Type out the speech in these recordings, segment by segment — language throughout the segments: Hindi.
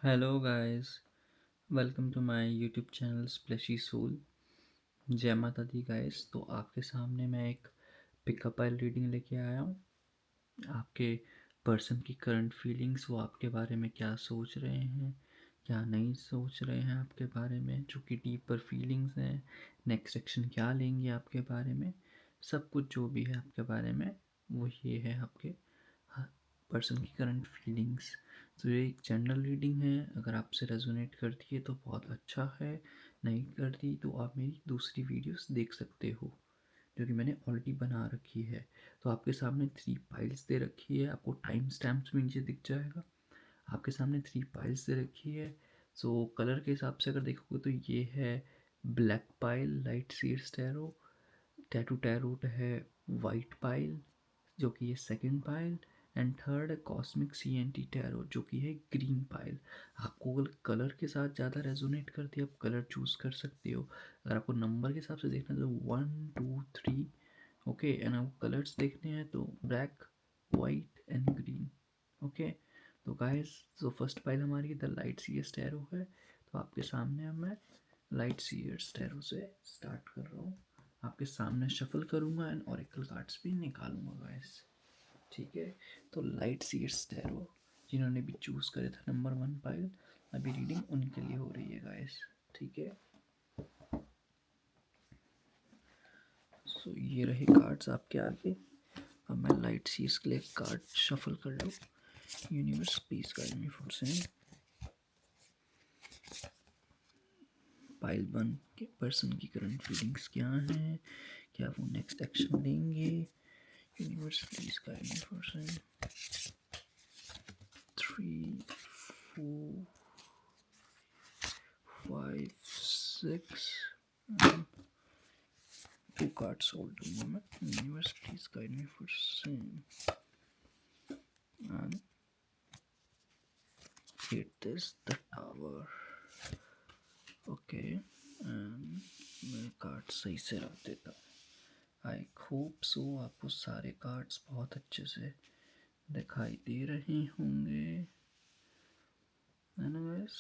Hello guys, welcome to my YouTube channel splashy soul. जय माता दी गाइस। तो आपके सामने मैं एक पिकअप आइल रीडिंग लेके आया हूँ। आपके पर्सन की करंट फीलिंग्स, वो आपके बारे में क्या सोच रहे हैं, क्या नहीं सोच रहे हैं आपके बारे में, जो कि डीपर फीलिंग्स हैं। नेक्स्ट एक्शन क्या लेंगे आपके बारे में, सब कुछ जो भी है आपके बारे में, वो ये है आपके पर्सन की करंट फीलिंग्स। तो ये एक जनरल रीडिंग है। अगर आपसे रेजोनेट करती है तो बहुत अच्छा है, नहीं करती तो आप मेरी दूसरी वीडियोस देख सकते हो जो कि मैंने ऑलरेडी बना रखी है। तो आपके सामने 3 फाइल्स दे रखी है, आपको टाइम स्टैम्प्स भी नीचे दिख जाएगा। आपके सामने 3 फाइल्स दे रखी है। सो कलर के हिसाब से अगर देखोगे तो ये है black pile, light seeds tarot. Tattoo tarot है वाइट पाइल, जो कि ये सेकंड पाइल। एंड थर्ड है कॉस्मिक CNT टैरो, जो कि है ग्रीन पाइल। आपको अगर कलर के साथ ज़्यादा रेजोनेट करती है आप कलर चूज़ कर सकते हो। अगर आपको नंबर के हिसाब से देखना है तो 1 2 3, ओके। एंड आपको कलर्स देखने हैं तो black, white and green, okay. तो गाइस, जो फर्स्ट पाइल हमारी द लाइट सीएस टैरो है। तो आपके सामने अब मैं लाइट सीएस टैरो से स्टार्ट कर रहा हूँ। आपके सामने शफल करूँगा एंड ओरेकल कार्ड्स भी निकालूंगा गाइस, ठीक है। तो लाइट सीड्स टैरो जिन्होंने भी चूज़ करे था नंबर 1 पाइल, अभी रीडिंग उनके लिए हो रही है गाइस, ठीक है। सो ये रहे कार्ड्स आपके आगे। अब मैं लाइट सीड्स के लिए कार्ड शफल कर लूँ। Universe please guide me for same. Pile 1 के पर्सन की करंट फीलिंग्स क्या हैं, क्या वो नेक्स्ट एक्शन लेंगे। Universe please guide me for same. 3 4 5 6 2 cards hold a moment. Universe please guide me for same. And it is the tower. Okay. And मैं कार्ड सही से रख देता हूँ। आई होप सो आपको सारे कार्ड्स बहुत अच्छे से दिखाई दे रहे होंगे, है ना गाइस।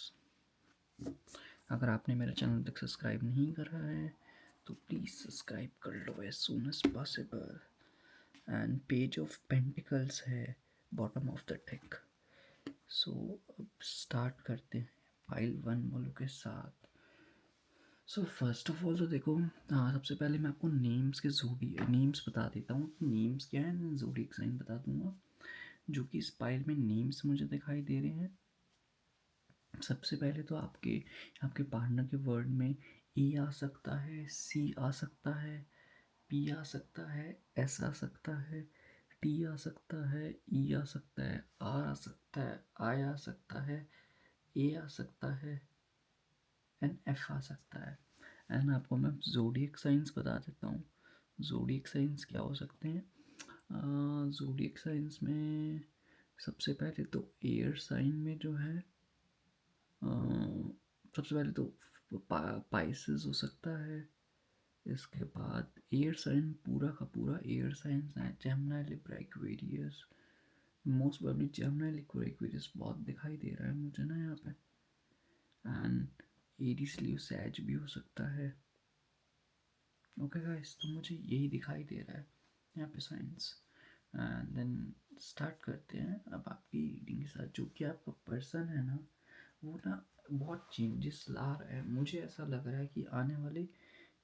अगर आपने मेरा चैनल तक सब्सक्राइब नहीं करा है तो प्लीज़ सब्सक्राइब कर लो as soon as possible. And page of pentacles है bottom of the deck. So अब स्टार्ट करते हैं पाइल 1 वालों के साथ। सो फर्स्ट ऑफ ऑल तो देखो, हाँ, सबसे पहले मैं आपको नेम्स के नेम्स बता देता हूँ कि नेम्स क्या है, ज़ोडिएक साइन बता दूंगा जो कि इस पाइल में नेम्स मुझे दिखाई दे रहे हैं। सबसे पहले तो आपके आपके पार्टनर के वर्ड में ई आ सकता है, सी आ सकता है, पी आ सकता है, एस आ सकता है, टी आ सकता है, ई आ सकता है, आर आ सकता है, आई आ सकता है, ए आ सकता है एंड एफ आ सकता है। एंड आपको मैं ज़ोडिएक साइंस बता देता हूँ। ज़ोडिएक साइंस क्या हो सकते हैं। ज़ोडिएक साइंस में सबसे पहले तो एयर साइन में जो है, सबसे पहले तो पाइसेस हो सकता है। इसके बाद एयर साइन पूरा का पूरा एयर साइंस है, Gemini, Libra, Aquarius. Most probably Gemini, Libra, Aquarius बहुत दिखाई दे रहा है मुझे ना यहाँ पे। एंड एरीज, लियो, सैज भी हो सकता है। ओके गाइस, तो मुझे यही दिखाई दे रहा है यहाँ पे साइंस। एंड देन स्टार्ट करते हैं अब आपकी रीडिंग के साथ। जो कि आपका पर्सन है ना, वो ना बहुत चेंजेस ला रहा है। मुझे ऐसा लग रहा है कि आने वाले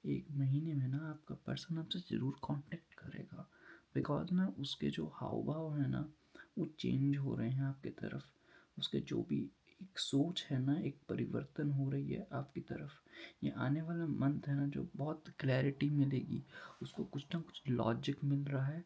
1 महीने में ना आपका पर्सन आपसे ज़रूर कांटेक्ट करेगा। बिकॉज ना उसके जो हाव भाव है ना वो चेंज हो रहे हैं आपकी तरफ। उसके जो भी एक सोच है ना, एक परिवर्तन हो रही है आपकी तरफ। ये आने वाला मंथ है ना जो बहुत क्लैरिटी मिलेगी उसको, कुछ ना कुछ लॉजिक मिल रहा है,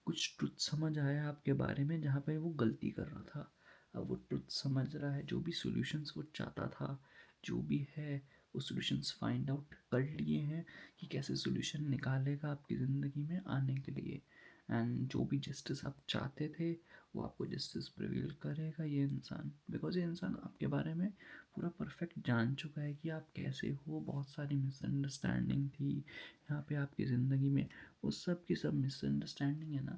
कुछ ट्रुथ समझ आया आपके बारे में जहाँ पे वो गलती कर रहा था। अब वो ट्रुथ समझ रहा है, जो भी सॉल्यूशंस वो चाहता था, जो भी है वो सॉल्यूशंस फाइंड आउट कर लिए हैं कि कैसे सॉल्यूशन निकालेगा आपकी ज़िंदगी में आने के लिए। एंड जो भी जस्टिस आप चाहते थे वो आपको जस्टिस प्रिवेल करेगा ये इंसान। बिकॉज ये इंसान आपके बारे में पूरा परफेक्ट जान चुका है कि आप कैसे हो। बहुत सारी मिसअंडरस्टैंडिंग थी यहाँ पे आपकी ज़िंदगी में, वो सब की सब मिसअंडरस्टैंडिंग है ना,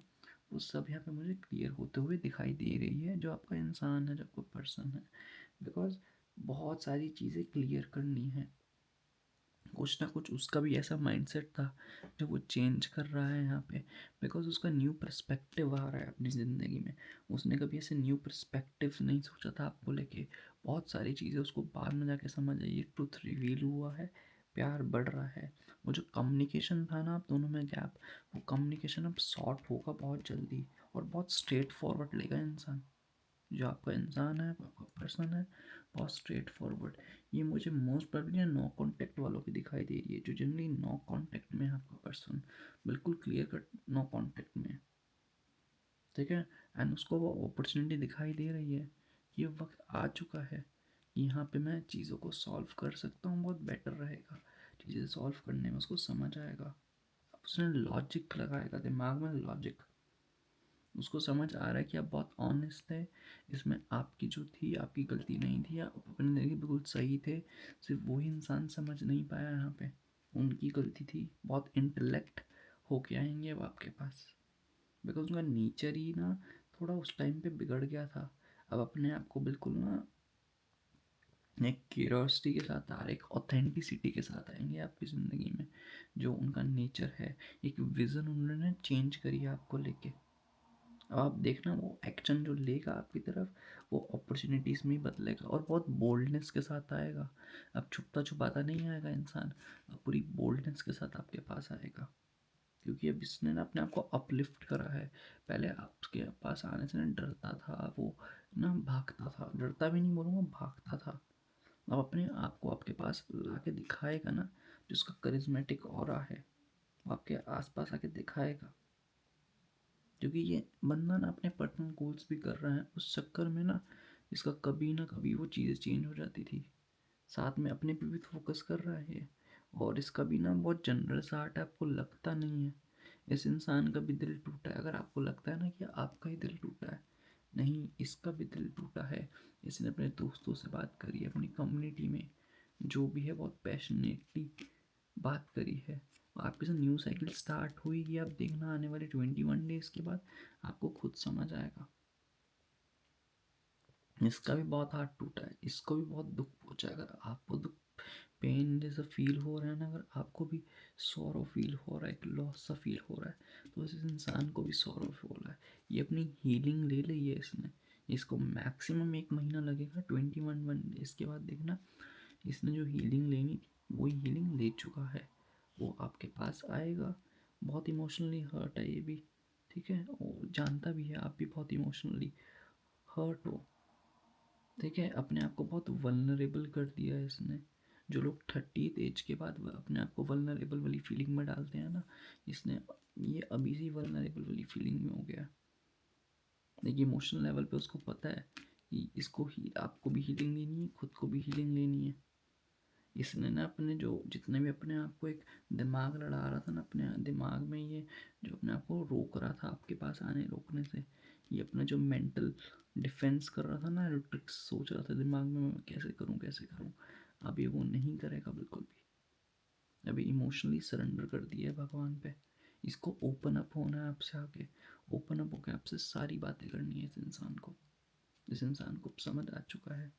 वो सब यहाँ पे मुझे क्लियर होते हुए दिखाई दे रही है। जो आपका इंसान है, जो आपका पर्सन है, बिकॉज बहुत सारी चीज़ें क्लियर करनी है। कुछ ना कुछ उसका भी ऐसा माइंडसेट था जो वो चेंज कर रहा है यहाँ पे, बिकॉज उसका न्यू पर्सपेक्टिव आ रहा है अपनी ज़िंदगी में। उसने कभी ऐसे न्यू पर्सपेक्टिव नहीं सोचा था आपको लेके। बहुत सारी चीज़ें उसको बाद में जाके समझ आई, ट्रुथ रिवील हुआ है, प्यार बढ़ रहा है। वो जो कम्युनिकेशन था ना आप दोनों में गैप, वो कम्युनिकेशन अब सॉर्ट होगा बहुत जल्दी, और बहुत स्ट्रेट फॉरवर्ड लेगा इंसान। जो आपका इंसान है, आपका पर्सन है, बहुत स्ट्रेट फॉरवर्ड। ये मुझे मोस्ट प्रोबेबली नो कांटेक्ट वालों की दिखाई दे रही है, जो जनरली नो कांटेक्ट में है आपका पर्सन, बिल्कुल क्लियर कट नो कांटेक्ट में है, ठीक है। एंड उसको वो अपॉर्चुनिटी दिखाई दे रही है, ये वक्त आ चुका है कि यहाँ पे मैं चीज़ों को सॉल्व कर सकता हूँ, बहुत बेटर रहेगा। चीज़ें सॉल्व करने में उसको समझ आएगा। अब उसने लॉजिक लगाएगा दिमाग में, लॉजिक। उसको समझ आ रहा है कि आप बहुत ऑनेस्ट है, इसमें आपकी जो थी आपकी गलती नहीं थी, आप अपने जगह बिल्कुल सही थे। सिर्फ वही इंसान समझ नहीं पाया यहाँ पे, उनकी गलती थी। बहुत इंटेलेक्ट होके आएंगे अब आपके पास, बिकॉज उनका नेचर ही ना थोड़ा उस टाइम पे बिगड़ गया था। अब अपने आप को बिल्कुल ना एक क्यूरियोसिटी के साथ आ रहे, एक ऑथेंटिसिटी के साथ आएंगे आपकी ज़िंदगी में। जो उनका नेचर है, एक विज़न उन्होंने चेंज करी है आपको लेके। अब आप देखना वो एक्शन जो लेगा आपकी तरफ, वो अपॉर्चुनिटीज़ में ही बदलेगा, और बहुत बोल्डनेस के साथ आएगा। अब छुपता छुपाता नहीं आएगा इंसान, अब पूरी बोल्डनेस के साथ आपके पास आएगा, क्योंकि अब इसने ना अपने आप को अपलिफ्ट करा है। पहले आपके पास आने से ना डरता था वो, ना भागता था, डरता भी नहीं बोलूँगा, भागता था। अब अपने आप को आपके पास ला के दिखाएगा ना, जिसका करिज्मेटिक ऑरा है, वो आपके आसपास आके दिखाएगा। क्योंकि ये बंदा ना अपने पर्सनल गोल्स भी कर रहा है, उस चक्कर में ना इसका कभी ना कभी वो चीज़ें चेंज हो जाती थी। साथ में अपने पे भी फोकस कर रहा है ये, और इसका भी ना बहुत जनरस हार्ट है, आपको लगता नहीं है। इस इंसान का भी दिल टूटा है, अगर आपको लगता है ना कि आपका ही दिल टूटा है, नहीं, इसका भी दिल टूटा है। इसने अपने दोस्तों से बात करी है, अपनी कम्युनिटी में जो भी है बहुत पैशनेटली बात करी है। आपके साथ न्यू साइकिल स्टार्ट हुई, आप देखना आने वाले 21 डेज के बाद आपको खुद समझ आएगा। इसका भी बहुत हार्ट टूटा है, इसको भी बहुत दुख पहुंचा है। अगर आपको दुख, पेन जैसा फील हो रहा है ना, अगर आपको भी सॉरो फील हो रहा है, एक लॉस सा फील हो रहा है, तो इस इंसान को भी सॉरो हो रहा है। ये अपनी हीलिंग ले ली है इसने। इसको मैक्सिमम 1 महीना लगेगा, 21 डेज के बाद देखना इसने जो हीलिंग लेनी थी वही हीलिंग ले चुका है। वो आपके पास आएगा। बहुत इमोशनली हर्ट है ये भी, ठीक है, और जानता भी है आप भी बहुत इमोशनली हर्ट हो, ठीक है। अपने आप को बहुत वल्नरेबल कर दिया है इसने। जो लोग 30th एज के बाद अपने आप को वल्नरेबल वाली फीलिंग में डालते हैं ना, इसने ये अभी से वल्नरेबल वाली फीलिंग में हो गया। देखिए इमोशनल लेवल पे उसको पता है कि इसको ही आपको भी हीलिंग लेनी है, खुद को भी हीलिंग लेनी है। इसने ना अपने जो जितने भी अपने आप को एक दिमाग लड़ा रहा था ना, अपने दिमाग में ये जो अपने आप को रोक रहा था आपके पास आने रोकने से, ये अपना जो मेंटल डिफेंस कर रहा था ना, जो ट्रिक्स सोच रहा था दिमाग में, मैं कैसे करूँ कैसे करूँ, अब ये वो नहीं करेगा बिल्कुल भी। अभी इमोशनली सरेंडर कर दिया है भगवान पे। इसको ओपन अप होना है आपसे आके, ओपन अप होकर आपसे सारी बातें करनी है इस इंसान को। इस इंसान को समझ आ चुका है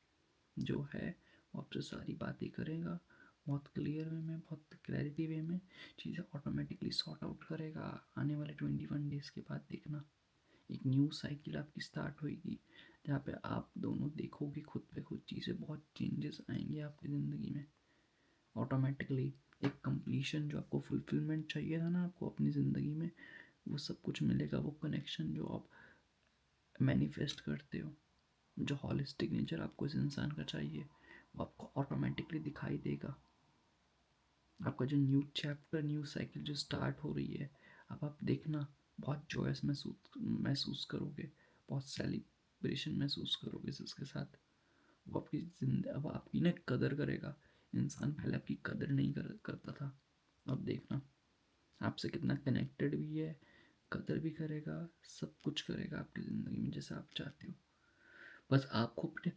जो है, वो आपसे सारी बातें करेगा, बहुत क्लियर वे में, बहुत क्लैरिटी वे में चीज़ें ऑटोमेटिकली सॉर्ट आउट करेगा। आने वाले 21 डेज के बाद देखना एक न्यू साइकिल आपकी स्टार्ट होगी, जहाँ पे आप दोनों देखोगे खुद पे खुद चीज़ें, बहुत चेंजेस आएंगे आपकी ज़िंदगी में ऑटोमेटिकली। एक कंप्लीशन जो आपको फुलफिलमेंट चाहिए था ना आपको अपनी ज़िंदगी में, वो सब कुछ मिलेगा। वो कनेक्शन जो आप मैनिफेस्ट करते हो, जो हॉलिस्टिक नेचर आपको इस इंसान का चाहिए, वो आपको ऑटोमेटिकली दिखाई देगा। आपका जो न्यू चैप्टर, न्यू साइकिल जो स्टार्ट हो रही है, अब आप देखना बहुत जॉयस महसूस करोगे, बहुत सेलिब्रेशन महसूस करोगे इसके साथ। वो आपकी जिंदगी अब आपकी ना कदर करेगा। इंसान पहले आपकी कदर नहीं करता था, अब देखना आपसे कितना कनेक्टेड भी है, कदर भी करेगा, सब कुछ करेगा आपकी ज़िंदगी में जैसा आप चाहते हो। बस आपको अपने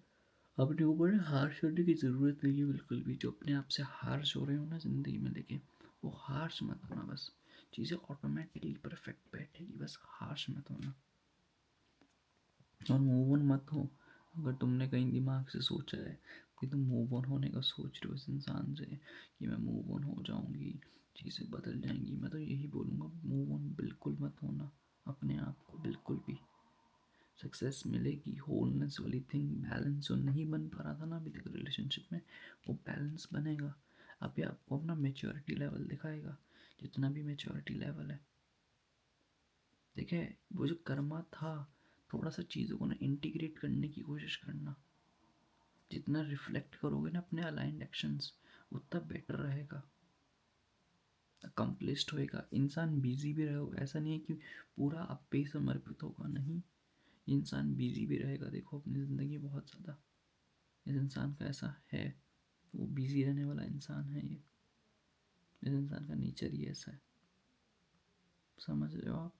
अपने ऊपर हार्श होने की ज़रूरत नहीं है बिल्कुल भी। जो अपने आप से हार्श हो रहे हो ना ज़िंदगी में लेके, वो हार्श मत होना। बस चीज़ें ऑटोमेटिकली परफेक्ट बैठेगी, बस हार्श मत होना और मूव ऑन मत हो। अगर तुमने कहीं दिमाग से सोचा है कि तुम मूव ऑन होने का सोच रहे हो इस इंसान से, कि मैं मूव ऑन हो जाऊंगी, चीज़ें बदल जाएंगी, मैं तो यही बोलूँगा मूव ऑन बिल्कुल मत होना अपने आप को, बिल्कुल भी। सक्सेस मिलेगी, होलनेस वाली थिंग, बैलेंस जो नहीं बन पा रहा था ना अभी तक रिलेशनशिप में, वो बैलेंस बनेगा। अभी आपको अपना मेच्योरिटी लेवल दिखाएगा, जितना भी मेच्योरिटी लेवल है। देखिए वो जो कर्मा था, थोड़ा सा चीज़ों को ना इंटीग्रेट करने की कोशिश करना। जितना रिफ्लेक्ट करोगे ना अपने अलाइंड एक्शंस, उतना बेटर रहेगा, अकम्पलिश्ड होएगा इंसान। बिजी भी रहोगे, ऐसा नहीं है कि पूरा आप पे समर्पित होगा, नहीं। इंसान बिजी भी रहेगा, देखो अपनी ज़िंदगी बहुत ज़्यादा, इस इंसान का ऐसा है, वो बिजी रहने वाला इंसान है ये, इस इंसान का नेचर ही ऐसा है। समझ रहे हो आप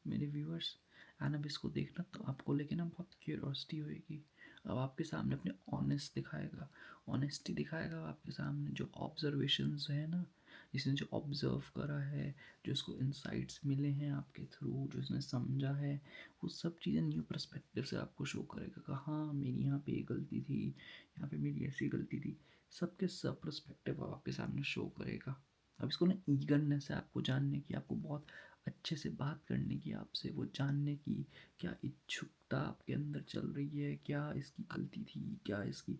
मेरे व्यूअर्स? एंड अब इसको देखना तो आपको लेके ना बहुत क्यूरोसिटी होएगी। अब आपके सामने अपने ऑनेस्ट दिखाएगा, ऑनेस्टी दिखाएगा आपके सामने, जो ऑब्जर्वेशंस है ना, जिसने जो ऑब्जर्व करा है, जो उसको इंसाइट्स मिले हैं आपके थ्रू, जो उसने समझा है, वो सब चीज़ें न्यू पर्सपेक्टिव से आपको शो करेगा कि हाँ मेरी यहाँ पे ये गलती थी, यहाँ पे मेरी ऐसी गलती थी। सबके सब पर्सपेक्टिव आपके सामने शो करेगा। अब इसको ना ईगरनेस है आपको जानने की, आपको बहुत अच्छे से बात करने की, आपसे वो जानने की, क्या इच्छुकता आपके अंदर चल रही है, क्या इसकी गलती थी, क्या इसकी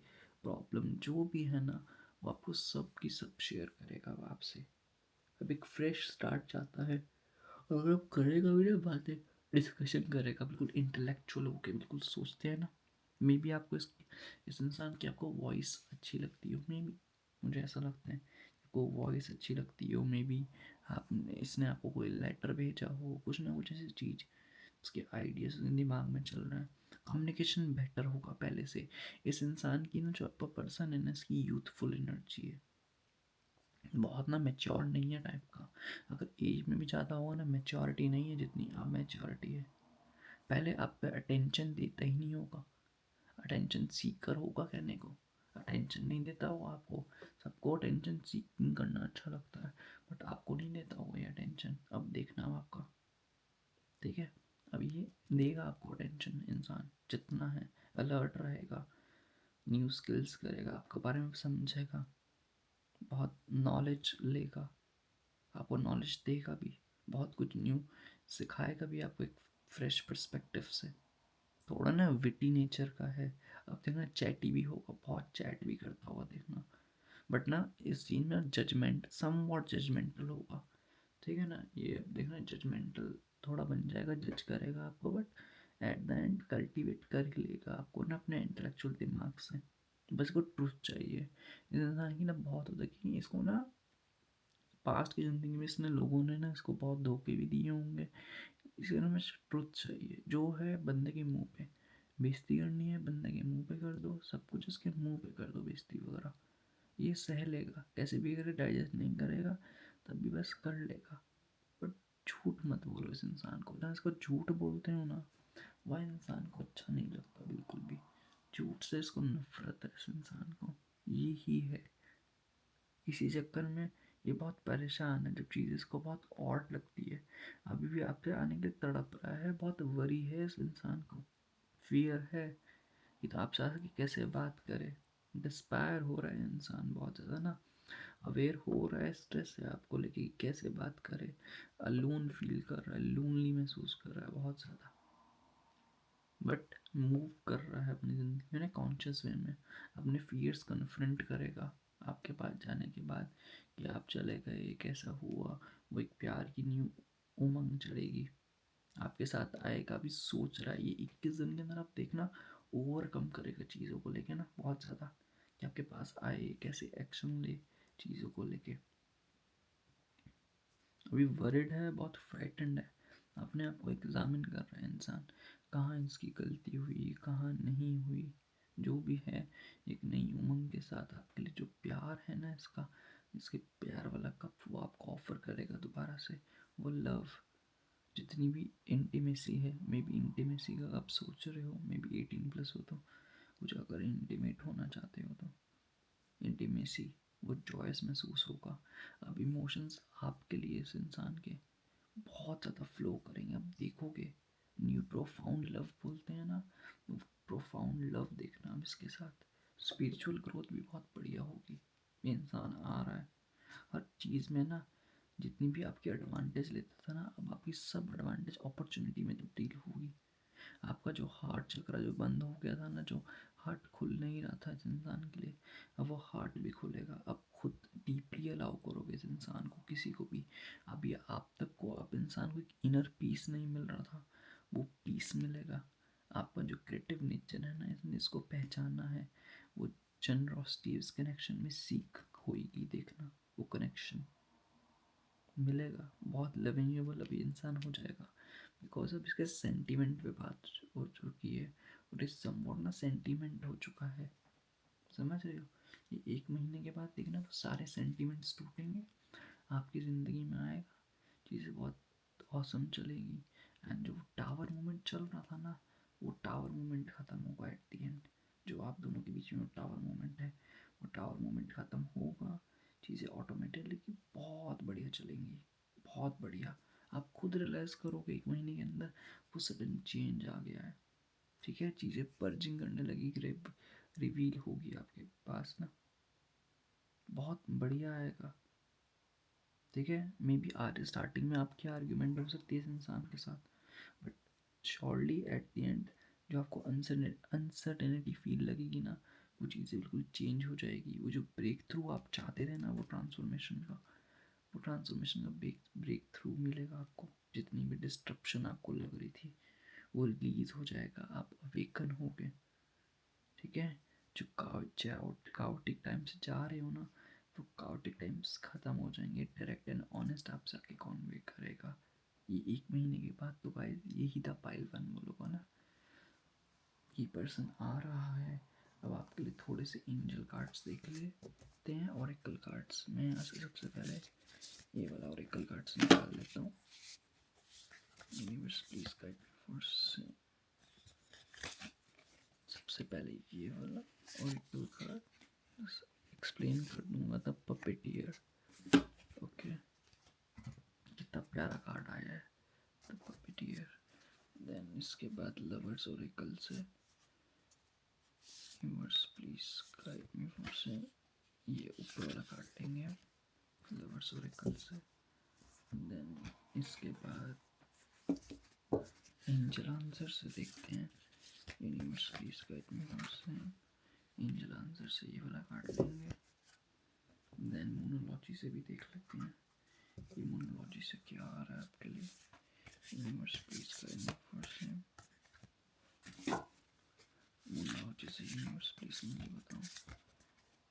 प्रॉब्लम जो भी है ना, वो आपको सब की सब शेयर करेगा वो आपसे। अब एक फ्रेश स्टार्ट चाहता है, और अब करेगा भी ना बातें, डिस्कशन करेगा, बिल्कुल इंटेलेक्चुअल होके बिल्कुल सोचते हैं ना। मे बी आपको इस इंसान की आपको वॉइस अच्छी लगती हो, मे बी, मुझे ऐसा लगता है आपको वॉइस अच्छी लगती हो, मे बी आपने इसने आपको कोई लेटर भेजा हो, कुछ ना कुछ ऐसी चीज़, उसके आइडियाज दिमाग में चल रहा है। कम्युनिकेशन बेटर होगा पहले से। इस इंसान की ना जो आपका पर्सन है ना, इसकी यूथफुल एनर्जी है, बहुत ना मेच्योर नहीं है टाइप का। अगर एज में भी ज़्यादा होगा ना, मेच्योरिटी नहीं है जितनी आप मेच्योरिटी है। पहले आप पे अटेंशन देता ही नहीं होगा, अटेंशन सीकर होगा कहने को, अटेंशन नहीं देता होगा आपको। सबको अटेंशन सीकिंग करना अच्छा लगता है, बट आपको नहीं देता होगा ये अटेंशन। अब देखना अब आपका, ठीक है? अब ये देगा आपको अटेंशन इंसान, जितना है अलर्ट रहेगा, न्यू स्किल्स करेगा, आपके बारे में समझेगा, बहुत नॉलेज लेगा, आपको नॉलेज देगा भी, बहुत कुछ न्यू सिखाएगा भी आपको एक फ्रेश पर्सपेक्टिव से। थोड़ा ना विटी नेचर का है। अब देखना चैटी भी होगा, बहुत चैट भी करता होगा देखना, बट ना इस चीज़ में जजमेंट, सम वॉट जजमेंटल होगा, ठीक है ना? ये अब देखना जजमेंटल थोड़ा बन जाएगा, जज करेगा आपको, but at the end cultivate कर ही लेगा आपको ना अपने इंटेलेक्चुअल दिमाग से। बस को ट्रुथ चाहिए। इस इंसान की ना बहुत होता है कि इसको ना पास्ट की ज़िंदगी में इसने लोगों ने ना इसको बहुत धोखे भी दिए होंगे, इसे ना हमें ट्रुथ चाहिए, जो है बंदे के मुंह पे। बेइज्जती करनी है बंदे के मुंह पे कर दो, सब कुछ उसके मुंह पे कर दो, बेइज्जती वगैरह। ये सह लेगा, कैसे भी करे, डाइजेस्ट नहीं करेगा तब भी बस कर लेगा। बट झूठ मत बोलो इस इंसान को, जहाँ इसको झूठ बोलते हो ना, वह इंसान को अच्छा नहीं लगता बिल्कुल भी। झूठ से इसको नफरत है, इस इंसान को ये ही है। इसी चक्कर में ये बहुत परेशान है, जब चीज़ इसको बहुत ऑड लगती है। अभी भी आपसे आने के लिए तड़प रहा है, बहुत वरी है इस इंसान को, फियर है कि तो आपसे आके कैसे बात करे। डिस्पायर हो रहा है इंसान बहुत ज़्यादा ना, अवेयर हो रहा है स्ट्रेस है आपको लेके कि कैसे बात करे। अलोन फील कर रहा है, लोनली महसूस कर रहा है बहुत ज़्यादा, बट मूव कर रहा है अपनी ज़िंदगी में कॉन्शियस वे में। अपने फियर्स कन्फ्रंट करेगा आपके पास जाने के बाद, कि आप चले गए कैसा हुआ, वो एक प्यार की न्यू उमंग चढ़ेगी आपके साथ, आएगा। अभी सोच रहा है ये 21 दिन के अंदर, आप देखना ओवरकम करेगा चीज़ों को लेके ना बहुत ज़्यादा, कि आपके पास आए, कैसे एक्शन ले चीज़ों को लेके। अभी वरिड है, बहुत फ्राइटेंड है, अपने आप को एग्जामिन कर रहा है इंसान, कहाँ इसकी गलती हुई, कहाँ नहीं हुई। जो भी है, एक नई उमंग के साथ आपके लिए जो प्यार है ना इसका, इसके प्यार वाला कप वो आपको ऑफर करेगा दोबारा से। वो लव, जितनी भी इंटीमेसी है, मे बी इंटीमेसी का आप सोच रहे हो, मे बी 18+ हो तो कुछ अगर इंटीमेट होना चाहते हो तो इंटीमेसी, वो जॉयस महसूस होगा। अब इमोशंस आपके लिए इस इंसान के बहुत ज़्यादा फ्लो करेंगे, अब देखोगे न्यू प्रोफाउंड लव बोलते हैं ना, वो प्रोफाउंड लव देखना अब इसके साथ। स्पिरिचुअल ग्रोथ भी बहुत बढ़िया होगी। ये इंसान आ रहा है हर चीज़ में ना, जितनी भी आपकी एडवांटेज लेता था ना, अब आपकी सब एडवांटेज अपॉर्चुनिटी में तब्दील होगी। आपका जो हार्ट चक्रा जो बंद हो गया था ना, जो हार्ट खुल नहीं रहा था इस इंसान के लिए, अब वो हार्ट भी खुलेगा। अब खुद डीपली अलाउ करोगे इस इंसान को, किसी को भी। अभी आप तक को अब इंसान को एक इनर पीस नहीं मिल रहा था, वो पीस मिलेगा। आपका जो क्रिएटिव नेचर है ना, इसको पहचानना है, वो जनरॉसिटी इस कनेक्शन में सीख होगी। देखना वो कनेक्शन मिलेगा, बहुत लवेंजेबल अभी इंसान हो जाएगा। बिकॉज अब इसके सेंटीमेंट पे बात हो चुकी है, और इस समवॉट ना सेंटीमेंट हो चुका है, समझ रहे हो। ये 1 महीने के बाद देखना वो सारे सेंटीमेंट्स टूटेंगे, आपकी ज़िंदगी में आएगा, चीज़ें बहुत औसम चलेगी। एंड जो टावर मोमेंट चल रहा था ना, वो टावर मोमेंट ख़त्म होगा एट दी एंड। जो आप दोनों के बीच में टावर मोमेंट है, वो टावर मोमेंट ख़त्म होगा, चीज़ें ऑटोमेटिकली बहुत बढ़िया चलेंगी, बहुत बढ़िया। आप खुद रियलाइज़ करोगे 1 महीने के अंदर वो सडन चेंज आ गया है। ठीक है, चीज़ें पर्जिंग करने लगी, रिवील होगी आपके पास ना, बहुत बढ़िया आएगा। ठीक है, मे बी आज स्टार्टिंग में आपकी आर्ग्यूमेंट हो सकती है इस इंसान के साथ, but surely at the end जो आपको अनसर्टेनिटी फील लगेगी ना, वो चीज़ें बिल्कुल चेंज हो जाएगी। वो जो ब्रेक थ्रू आप चाहते थे ना, वो ट्रांसफॉर्मेशन का, वो ट्रांसफॉर्मेशन का ब्रेक थ्रू मिलेगा आपको। जितनी भी डिस्ट्रप्शन आपको लग रही थी वो रिलीज हो जाएगा, आप अवेकन हो गए। ठीक है, जो काउटिक टाइम से जा रहे हो ना, वो काउटिक टाइम्स ख़त्म हो जाएंगे। डायरेक्ट एंड ऑनेस्ट आपसे आके कॉन्वे करेगा। ये 1 महीने के बाद तो गाइस यही था पाइल वन बोलोगा ना, ये पर्सन आ रहा है। अब आपके लिए थोड़े से एंजल कार्ड्स देख लेते हैं, ओरेकल कार्ड्स में यहाँ से सबसे पहले ये वाला ओरेकल कार्ड्स निकाल लेता हूँ। यूनिवर्स प्लीज गाइड फॉर, सबसे पहले ये वाला ओरेकल कार्ड एक्सप्लेन कर दूंगा द पपेटियर। ओके, कितना प्यारा कार्ड आया है द पपेटियर। देन इसके बाद लवर्स ओरेकल से, universe please guide me for से, ये ऊपर वाला कार्ड लेंगे लवर्स ओरेकल से। देन इसके बाद एंजल आंसर से देखते हैं, universe please guide me for से, एंजल आंसर से ये वाला कार्ड लेंगे। देन मोनोलॉजी से भी देख लेते हैं, ये मोनोलॉजी से क्या आ रहा है आपके लिए। Universe please guide me for से, मोनोलॉजी से यूनिवर्स प्लीज मुझे बताओ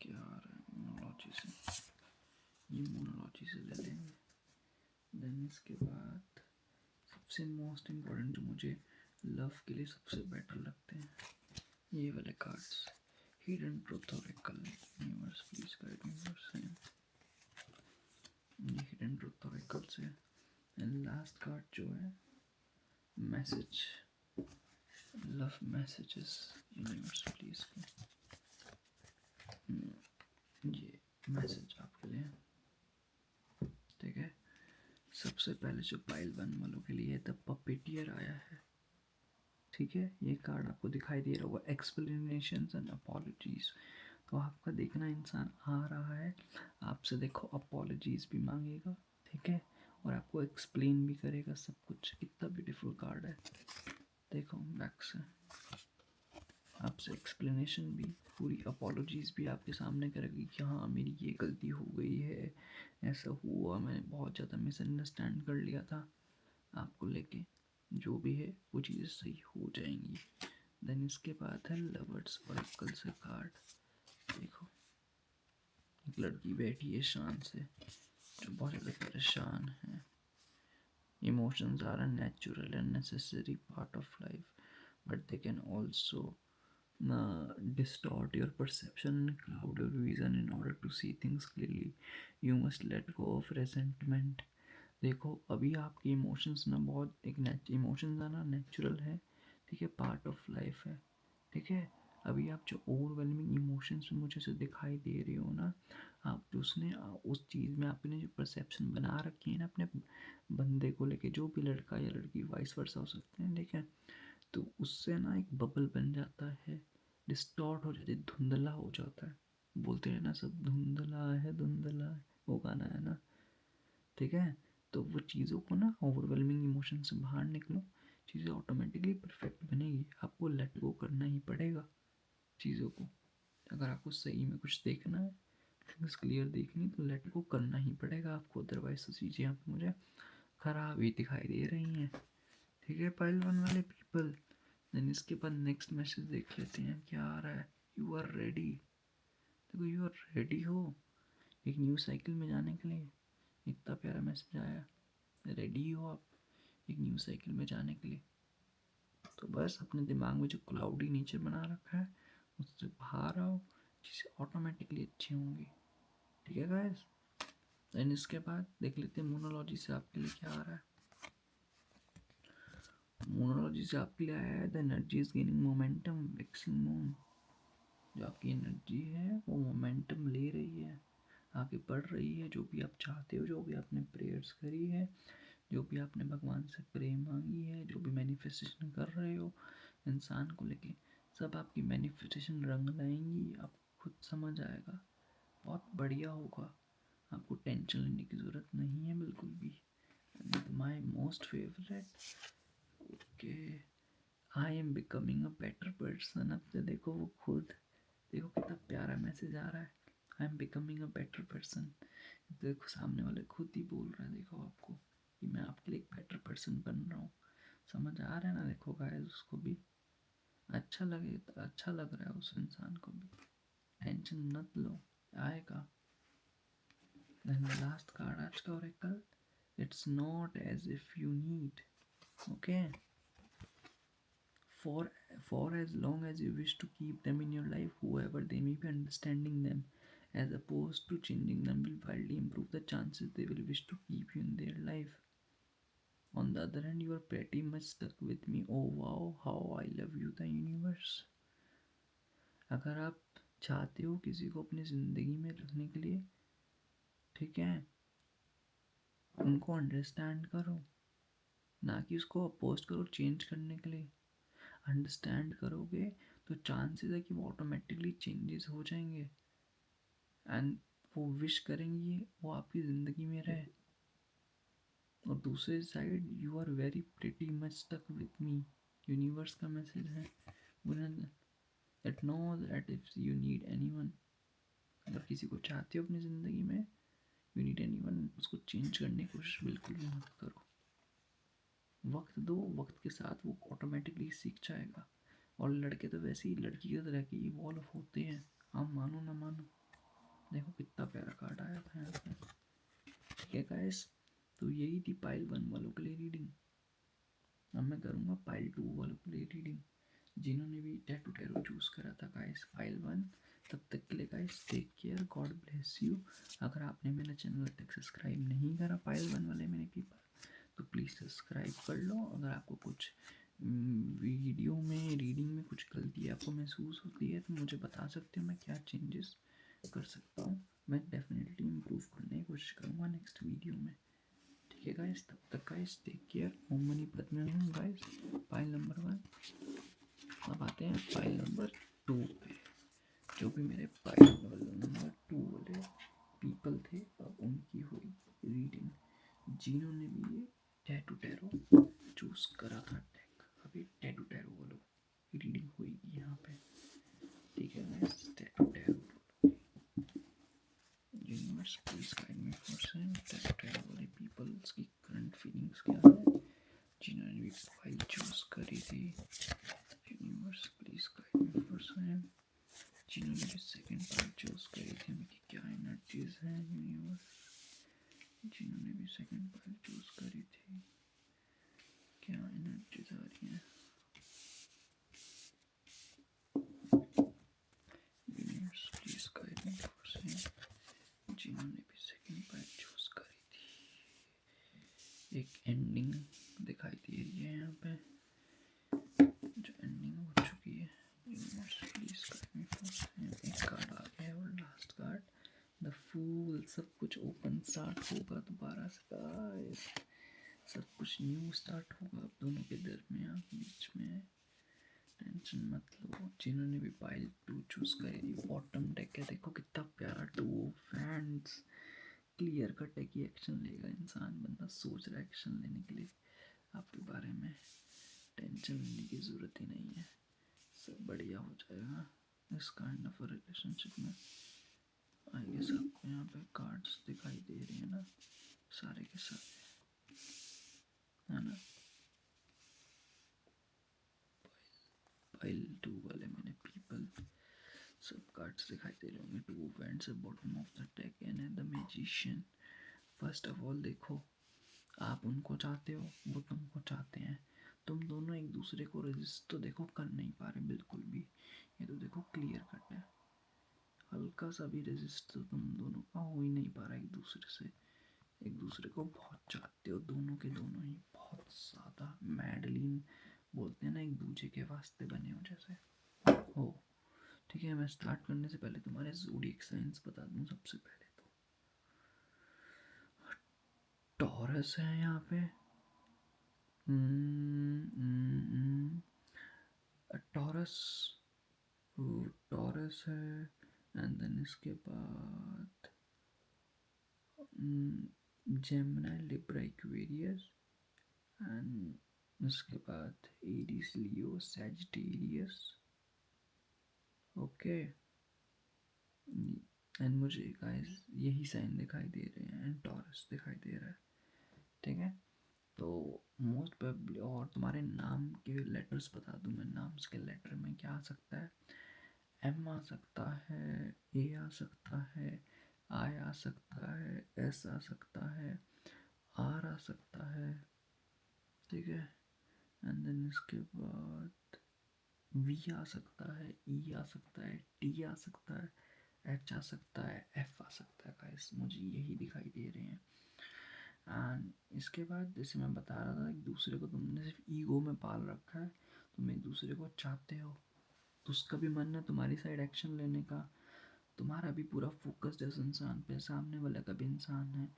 क्या आ रहा है मोनोलॉजी से। ये मोनोलॉजी से ले लेंगे। देन इसके बाद सबसे मोस्ट इम्पोर्टेंट जो मुझे लव के लिए सबसे बेटर लगते हैं, ये वाले cards, hidden truth Oracle. Universe please guide me for से, ये हिडन ट्रुथ ओरेकल से। एंड लास्ट कार्ड जो है message, love messages, universe please के, ये मैसेज आपके लिए। ठीक है, सबसे पहले जो पाइल वन वालों के लिए द पपेटियर आया है। ठीक है, ये कार्ड आपको दिखाई दे रहा होगा, एक्सप्लेनेशंस एंड अपॉलजीज। तो आपका देखना इंसान आ रहा है आपसे, देखो अपॉलजीज भी मांगेगा। ठीक है, और आपको एक्सप्लेन भी करेगा सब कुछ। कितना ब्यूटीफुल कार्ड है, देखो बैक से आपसे एक्सप्लेनेशन भी, पूरी अपॉलजीज भी आपके सामने करेगी कि हाँ मेरी ये गलती हो गई है, ऐसा हुआ, मैंने बहुत ज़्यादा मिसअंडरस्टैंड कर लिया था आपको लेके, जो भी है वो चीज़ें सही हो जाएंगी। देन इसके बाद है लवर्स ओरेकल से कार्ड। देखो एक लड़की बैठी है शान से, जो बहुत ज़्यादा परेशान है। Emotions are a natural and necessary part of life, but they can also distort your perception and cloud your vision. In order to see things clearly, you must let go of resentment. देखो अभी आपके इमोशंस ना बहुत एक इमोशंस आना नेचुरल है। ठीक है, पार्ट ऑफ लाइफ है। ठीक है, अभी आप जो ओवरवेलमिंग इमोशंस में मुझे से दिखाई दे रहे हो ना, आप जो उसने उस चीज़ में आपने जो परसेप्शन बना रखी है ना अपने बंदे को लेके, जो भी लड़का या लड़की वाइस वर्सा हो सकते हैं, ठीक है, तो उससे ना एक बबल बन जाता है, डिस्टॉर्ट हो जाती है, धुंधला हो जाता है। बोलते हैं ना सब, धुंधला है, वो गाना है ना, ठीक है। तो वो चीज़ों को ना, ओवरवेलमिंग इमोशन से बाहर निकलो, चीज़ें ऑटोमेटिकली परफेक्ट बनेगी। आपको लेट गो करना ही पड़ेगा चीज़ों को। अगर आपको सही में कुछ देखना है, थिंग्स क्लियर देखनी, तो लेट गो करना ही पड़ेगा आपको, अदरवाइज तो चीज़ें यहाँ पे मुझे खराब ही दिखाई दे रही हैं, ठीक है पाइल वन वाले पीपल। देन इसके बाद नेक्स्ट मैसेज देख लेते हैं क्या आ रहा है। You are ready. देखो यू आर रेडी हो एक न्यू साइकिल में जाने के लिए। इतना प्यारा मैसेज आया, रेडी हो आप एक न्यू साइकिल में जाने के लिए। तो बस अपने दिमाग में जो क्लाउडी नेचर बना रखा है उससे बाहर आओ, चीज़ें ऑटोमेटिकली अच्छी होंगी, ठीक है गाइस। देन इसके बाद देख लेते हैं मोनोलॉजी से आपके लिए क्या आ रहा है। मोनोलॉजी से आपके लिए आया है the energy is gaining momentum waxing moon. जो आपकी एनर्जी है वो मोमेंटम ले रही है, आगे बढ़ रही है। जो भी आप चाहते हो, जो भी आपने प्रेयर्स करी है, जो भी आपने भगवान से प्रेम मांगी है, जो भी मैनिफेस्टेशन कर रहे हो इंसान को लेके, सब आपकी मैनिफेस्टेशन रंग लाएंगी। आपको खुद समझ आएगा, बहुत बढ़िया होगा। आपको टेंशन लेने की ज़रूरत नहीं है बिल्कुल भी। My most favourite, okay, I am becoming a better person. अब तो देखो वो खुद, देखो कितना प्यारा मैसेज आ रहा है, I am becoming a better person. देखो सामने वाले खुद ही बोल रहा है, देखो आपको कि मैं आपके लिए एक बेटर पर्सन बन रहा हूँ। समझ आ रहा है ना, देखो गाइस, उसको भी अच्छा लगे, तो अच्छा लग रहा है उस इंसान को भी। टेंशन मत लो, आएगा। देन लास्ट कार्ड आज का oracle, it's not as if you need, okay, for for as long as you wish to keep them in your life, whoever they may be, understanding them as opposed to changing them will wildly improve the chances they will wish to keep you in their life. On the other hand, you are pretty much stuck with me. Oh wow, how I love you, the universe. अगर आप चाहते हो किसी को अपनी ज़िंदगी में रखने के लिए, ठीक है, उनको अंडरस्टैंड करो, ना कि उसको अपोज करो चेंज करने के लिए। अंडरस्टैंड करोगे तो चांसेस है कि वो ऑटोमेटिकली चेंजेस हो जाएंगे, एंड वो विश करेंगी वो आपकी ज़िंदगी में रहे। और दूसरे side, you are very pretty much stuck with me, universe का मैसेज है, it knows that if you need anyone, अगर किसी को चाहते हो अपनी ज़िंदगी में, यू नीड एनीवन, उसको चेंज करने की कोशिश बिल्कुल भी मत करो। वक्त दो, वक्त के साथ वो ऑटोमेटिकली सीख जाएगा। और लड़के तो वैसे ही लड़की की तरह के इवॉल्व होते हैं, आप मानो ना मानो। देखो कितना प्यारा कार्ड आया था यहाँ पे, ठीक है गाइस। तो यही थी पाइल वन वालों के लिए रीडिंग। अब मैं करूँगा पाइल टू वालों के लिए रीडिंग, जिन्होंने भी टैटू टैरो चूज़ करा था गाइस पाइल वन। तब तक के लिए guys take care, God bless you. अगर आपने मेरा चैनल अब तक सब्सक्राइब नहीं करा पाइल वन वाले मेरे पीपल, तो प्लीज़ सब्सक्राइब कर लो। अगर आपको कुछ वीडियो में रीडिंग में कुछ गलती आपको महसूस होती है तो मुझे बता सकते हो, मैं क्या चेंजेस कर सकता हूँ। मैं डेफिनेटली इम्प्रूव करने की कोशिश करूँगा नेक्स्ट वीडियो में, ठीक है गाइस। तब तक गाइस टेक केयर, ओम मनी पद्मे हूँ गाइस, पाइल नंबर 1। अब आते हैं पाइल नंबर 2 पे। जो भी मेरे पाइल नंबर 2 वाले पीपल थे, अब उनकी हुई रीडिंग, जिन्होंने भी ये टैटू टैरो चूज करा था टेक। अभी टैटू टैरो वालों की रीडिंग हुई यहाँ पे, ठीक है guys. Tattoo tarot universe please guide me for same tattoo tarot वाले पीपल्स की करंट फीलिंग्स क्या है, जिन्होंने भी फाइल चूज करी थी। Universe please guide me for same, जिन्होंने भी सेकंड फाइल चूज करी थी, उनकी क्या एनर्जीज हैं। यूनिवर्स, जिन्होंने भी सेकंड फाइल चूज करी थी, क्या एनर्जीज आ रही हैं। Universe please guide me for same, जिन्होंने भी सेकंड फाइल चूज करी थी। एक एंडिंग दिखाई दे रही है यहाँ पे, जो एंडिंग हो चुकी है। यूनिवर्स प्लीज पीसफुल, सब कुछ ओपन स्टार्ट होगा दोबारा से गाइस, सब कुछ न्यू स्टार्ट होगा आप दोनों के दरमियान बीच में। टेंशन मत लो। जिन्होंने भी पाइल 2 चूज करी, बॉटम डेक है, देखो कितना प्यारा 2 फ्रेंड्स। क्लियर कट है कि एक्शन लेगा इंसान, बंदा सोच रहा है एक्शन लेने के लिए आपके बारे में। टेंशन लेने की ज़रूरत ही नहीं है, सब बढ़िया हो जाएगा इस काइंड ऑफ रिलेशनशिप में। आई गेस आपको यहाँ पे कार्ड्स दिखाई दे रही है ना, सारे के सारे, है ना। पाइल 2 वाले मैंने पीपल, सब कार्ड्स दिखाई दे रहे होंगे। 2 vents, bottom of the deck and the magician. First of all देखो, आप उनको चाहते हो, वो तुमको चाहते हैं, तुम दोनों एक दूसरे को रेजिस्ट तो देखो कर नहीं पा रहे बिल्कुल भी। ये तो देखो क्लियर कट है, हल्का सा भी रेजिस्ट तो तुम दोनों का हो ही नहीं पा रहा एक दूसरे से। एक दूसरे को बहुत चाहते हो दोनों के दोनों ही, बहुत ज़्यादा मैडलिन बोलते हैं ना, एक दूसरे के वास्ते बने हो जैसे हो। ठीक है, मैं स्टार्ट करने से पहले तुम्हारे ज़ोडिएक साइंस बता दूं। सबसे पहले तो टॉरस है यहाँ पे, टॉरस, टॉरस है। एंड देन इसके बाद जेमिनी, लिब्रा, एक्वेरियस। एंड उसके बाद Aries, Leo, Sagittarius. Okay, and मुझे गाइस यही साइन दिखाई दे रहे हैं, एंड टॉरस दिखाई दे रहा है। ठीक है, तो मोस्ट प्रोबेबली, और तुम्हारे नाम के लेटर्स बता दूं मैं, नाम्स के लेटर में क्या आ सकता है। एम आ सकता है, ए आ सकता है, आई आ सकता है, एस आ सकता है, आर आ सकता है। ठीक है, एंड देन इसके बाद वी आ सकता है, ई आ सकता है, टी आ सकता है, एच आ सकता है, एफ आ सकता है। गाइस मुझे यही दिखाई दे रहे हैं। एंड इसके बाद जैसे मैं बता रहा था, एक दूसरे को तुमने सिर्फ ईगो में पाल रखा है, तुम एक दूसरे को चाहते हो, तो उसका भी मन है तुम्हारी साइड एक्शन लेने का, तुम्हारा भी पूरा फोकस है इंसान पे, सामने वाला का भी इंसान है।